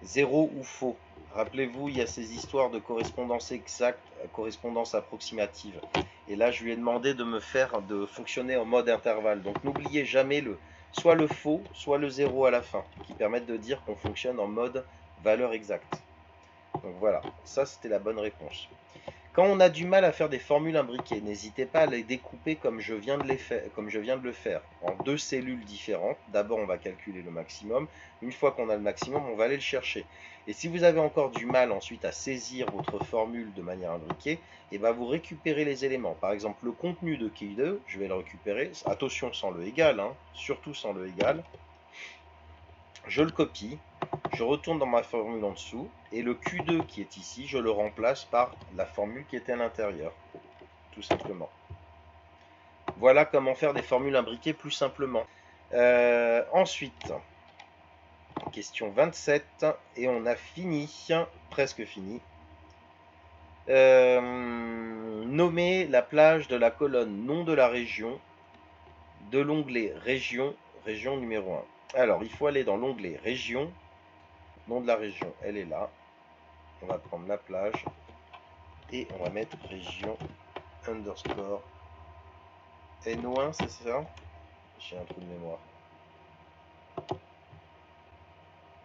0 ou faux. Rappelez-vous, il y a ces histoires de correspondance exacte, correspondance approximative. Et là, je lui ai demandé de fonctionner en mode intervalle. Donc n'oubliez jamais soit le faux, soit le zéro à la fin, qui permettent de dire qu'on fonctionne en mode valeur exacte. Donc voilà, ça c'était la bonne réponse. Quand on a du mal à faire des formules imbriquées, n'hésitez pas à les découper comme je viens de le faire, en deux cellules différentes. D'abord, on va calculer le maximum. Une fois qu'on a le maximum, on va aller le chercher. Et si vous avez encore du mal ensuite à saisir votre formule de manière imbriquée, et ben vous récupérez les éléments. Par exemple, le contenu de Q2, je vais le récupérer. Attention, sans le égal, hein, surtout sans le égal. Je le copie, je retourne dans ma formule en dessous, et le Q2 qui est ici, je le remplace par la formule qui était à l'intérieur, tout simplement. Voilà comment faire des formules imbriquées plus simplement. Ensuite, question 27, et on a fini, presque fini. Nommer la plage de la colonne nom de la région, de l'onglet région, région numéro 1. Alors, il faut aller dans l'onglet région, nom de la région, elle est là. On va prendre la plage et on va mettre région underscore NO1, c'est ça? J'ai un trou de mémoire.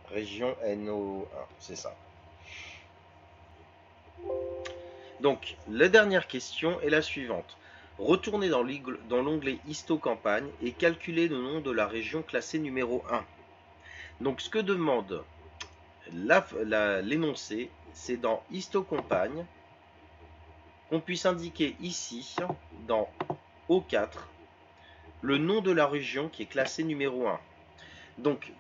Région NO1, c'est ça. Donc, la dernière question est la suivante. Retournez dans l'onglet Histocampagne et calculez le nom de la région classée numéro 1. Donc, ce que demande l'énoncé, c'est dans Histocampagne qu'on puisse indiquer ici, dans O4, le nom de la région qui est classée numéro 1. Donc,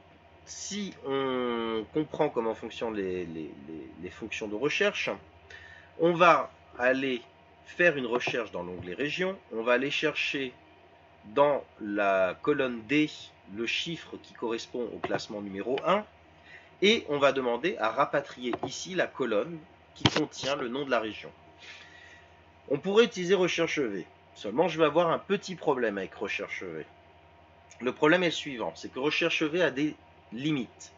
si on comprend comment fonctionnent les fonctions de recherche, on va aller faire une recherche dans l'onglet région, on va aller chercher dans la colonne D le chiffre qui correspond au classement numéro 1, et on va demander à rapatrier ici la colonne qui contient le nom de la région. On pourrait utiliser recherche V, seulement je vais avoir un petit problème avec recherche V. Le problème est le suivant, c'est que recherche V a des limites.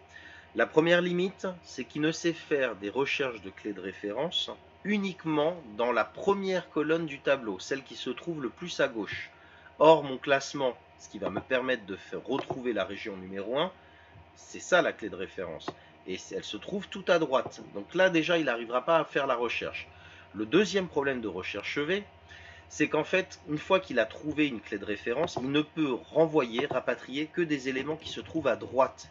La première limite, c'est qu'il ne sait faire des recherches de clés de référence uniquement dans la première colonne du tableau, celle qui se trouve le plus à gauche. Or, mon classement, ce qui va me permettre de retrouver la région numéro 1, c'est ça la clé de référence. Et elle se trouve tout à droite. Donc là, déjà, il n'arrivera pas à faire la recherche. Le deuxième problème de recherche V, c'est qu'en fait, une fois qu'il a trouvé une clé de référence, il ne peut renvoyer, rapatrier que des éléments qui se trouvent à droite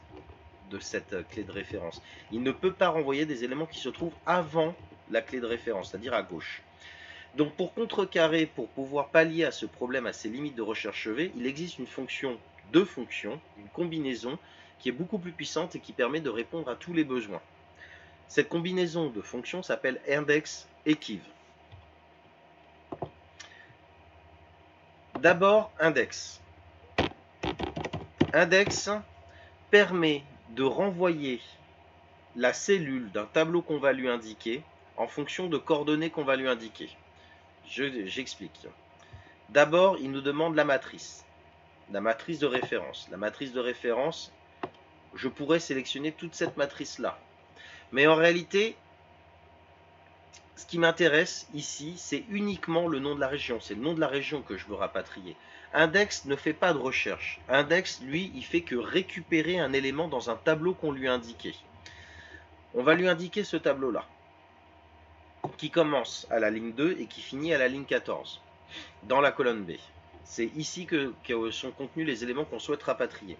de cette clé de référence. Il ne peut pas renvoyer des éléments qui se trouvent avant la clé de référence, c'est-à-dire à gauche. Donc pour contrecarrer, pour pouvoir pallier à ce problème, à ces limites de recherche V, il existe une fonction, deux fonctions, une combinaison qui est beaucoup plus puissante et qui permet de répondre à tous les besoins. Cette combinaison de fonctions s'appelle index equiv. D'abord, index. Index permet de renvoyer la cellule d'un tableau qu'on va lui indiquer en fonction de coordonnées qu'on va lui indiquer. J'explique. D'abord, il nous demande la matrice de référence. La matrice de référence, je pourrais sélectionner toute cette matrice-là. Mais en réalité, ce qui m'intéresse ici, c'est uniquement le nom de la région. C'est le nom de la région que je veux rapatrier. Index ne fait pas de recherche. Index, lui, il fait que récupérer un élément dans un tableau qu'on lui a indiqué. On va lui indiquer ce tableau-là, qui commence à la ligne 2 et qui finit à la ligne 14, dans la colonne B. C'est ici que sont contenus les éléments qu'on souhaite rapatrier.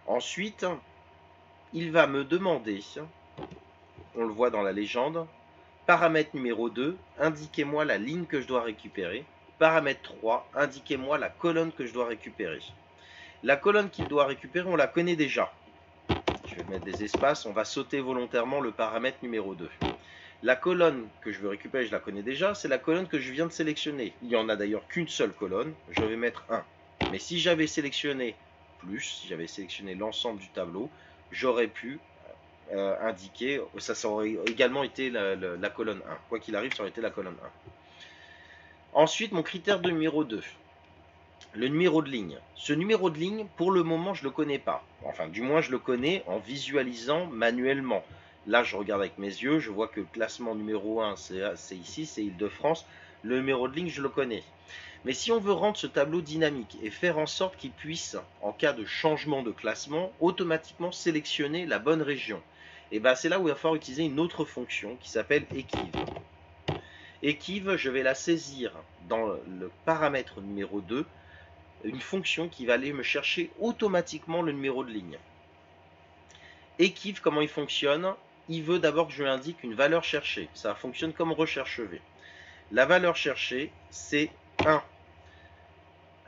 Ensuite, il va me demander, on le voit dans la légende, paramètre numéro 2, indiquez-moi la ligne que je dois récupérer. Paramètre 3, indiquez-moi la colonne que je dois récupérer. La colonne qu'il doit récupérer, on la connaît déjà. Je vais mettre des espaces, on va sauter volontairement le paramètre numéro 2. La colonne que je veux récupérer, je la connais déjà, c'est la colonne que je viens de sélectionner. Il n'y en a d'ailleurs qu'une seule colonne, je vais mettre 1. Mais si j'avais sélectionné plus, si j'avais sélectionné l'ensemble du tableau, j'aurais pu indiquer, ça aurait également été la colonne 1. Quoi qu'il arrive, ça aurait été la colonne 1. Ensuite, mon critère de numéro 2, le numéro de ligne. Ce numéro de ligne, pour le moment, je ne le connais pas. Enfin, du moins, je le connais en visualisant manuellement. Là, je regarde avec mes yeux, je vois que le classement numéro 1, c'est ici, c'est Île-de-France. Le numéro de ligne, je le connais. Mais si on veut rendre ce tableau dynamique et faire en sorte qu'il puisse, en cas de changement de classement, automatiquement sélectionner la bonne région, et ben c'est là où il va falloir utiliser une autre fonction qui s'appelle Equive. Equive, je vais la saisir dans le paramètre numéro 2, une fonction qui va aller me chercher automatiquement le numéro de ligne. Equive, comment il fonctionne? Il veut d'abord que je lui indique une valeur cherchée. Ça fonctionne comme recherche V. La valeur cherchée, c'est 1.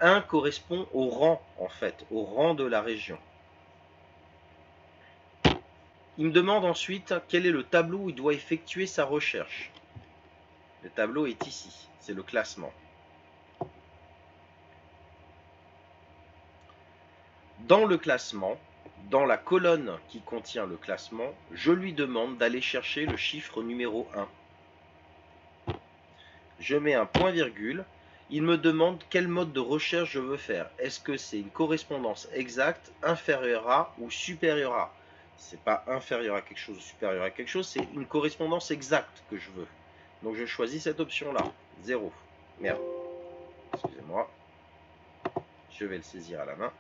1 correspond au rang, en fait, au rang de la région. Il me demande ensuite quel est le tableau où il doit effectuer sa recherche. Le tableau est ici, c'est le classement. Dans le classement, dans la colonne qui contient le classement, je lui demande d'aller chercher le chiffre numéro 1. Je mets un point virgule. Il me demande quel mode de recherche je veux faire. Est-ce que c'est une correspondance exacte, inférieure à ou supérieure à? C'est pas inférieur à quelque chose ou supérieur à quelque chose, c'est une correspondance exacte que je veux. Donc je choisis cette option-là, 0. Merde, excusez-moi. Je vais le saisir à la main.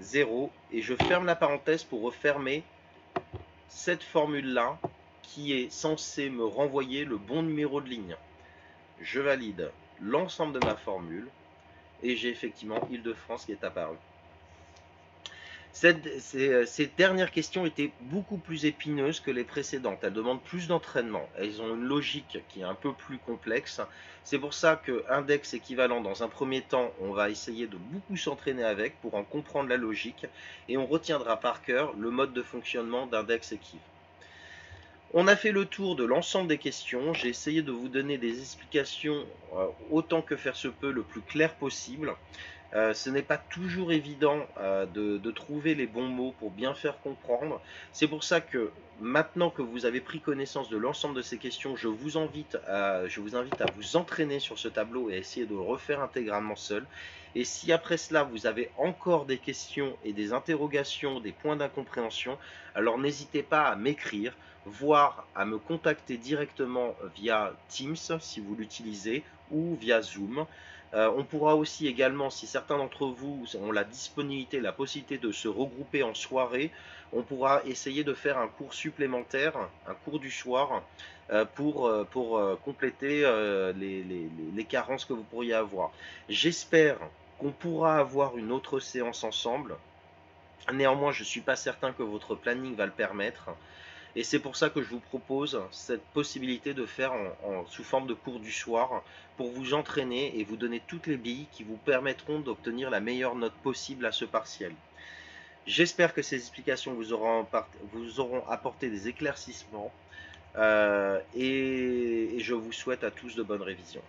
0, et je ferme la parenthèse pour refermer cette formule-là qui est censée me renvoyer le bon numéro de ligne. Je valide l'ensemble de ma formule et j'ai effectivement Île-de-France qui est apparue. Ces dernières questions étaient beaucoup plus épineuses que les précédentes. Elles demandent plus d'entraînement. Elles ont une logique qui est un peu plus complexe. C'est pour ça que index équivalent, dans un premier temps, on va essayer de beaucoup s'entraîner avec pour en comprendre la logique et on retiendra par cœur le mode de fonctionnement d'index équiv. On a fait le tour de l'ensemble des questions. J'ai essayé de vous donner des explications autant que faire se peut le plus clair possible. Ce n'est pas toujours évident de trouver les bons mots pour bien faire comprendre. C'est pour ça que maintenant que vous avez pris connaissance de l'ensemble de ces questions, je vous invite à vous entraîner sur ce tableau et à essayer de le refaire intégralement seul. Et si après cela vous avez encore des questions et des interrogations, des points d'incompréhension, alors n'hésitez pas à m'écrire, voire à me contacter directement via Teams si vous l'utilisez ou via Zoom. On pourra aussi également, si certains d'entre vous ont la disponibilité, la possibilité de se regrouper en soirée, on pourra essayer de faire un cours supplémentaire, un cours du soir, pour compléter les carences que vous pourriez avoir. J'espère qu'on pourra avoir une autre séance ensemble. Néanmoins, je ne suis pas certain que votre planning va le permettre. Et c'est pour ça que je vous propose cette possibilité de faire sous forme de cours du soir pour vous entraîner et vous donner toutes les billes qui vous permettront d'obtenir la meilleure note possible à ce partiel. J'espère que ces explications vous auront apporté des éclaircissements et je vous souhaite à tous de bonnes révisions.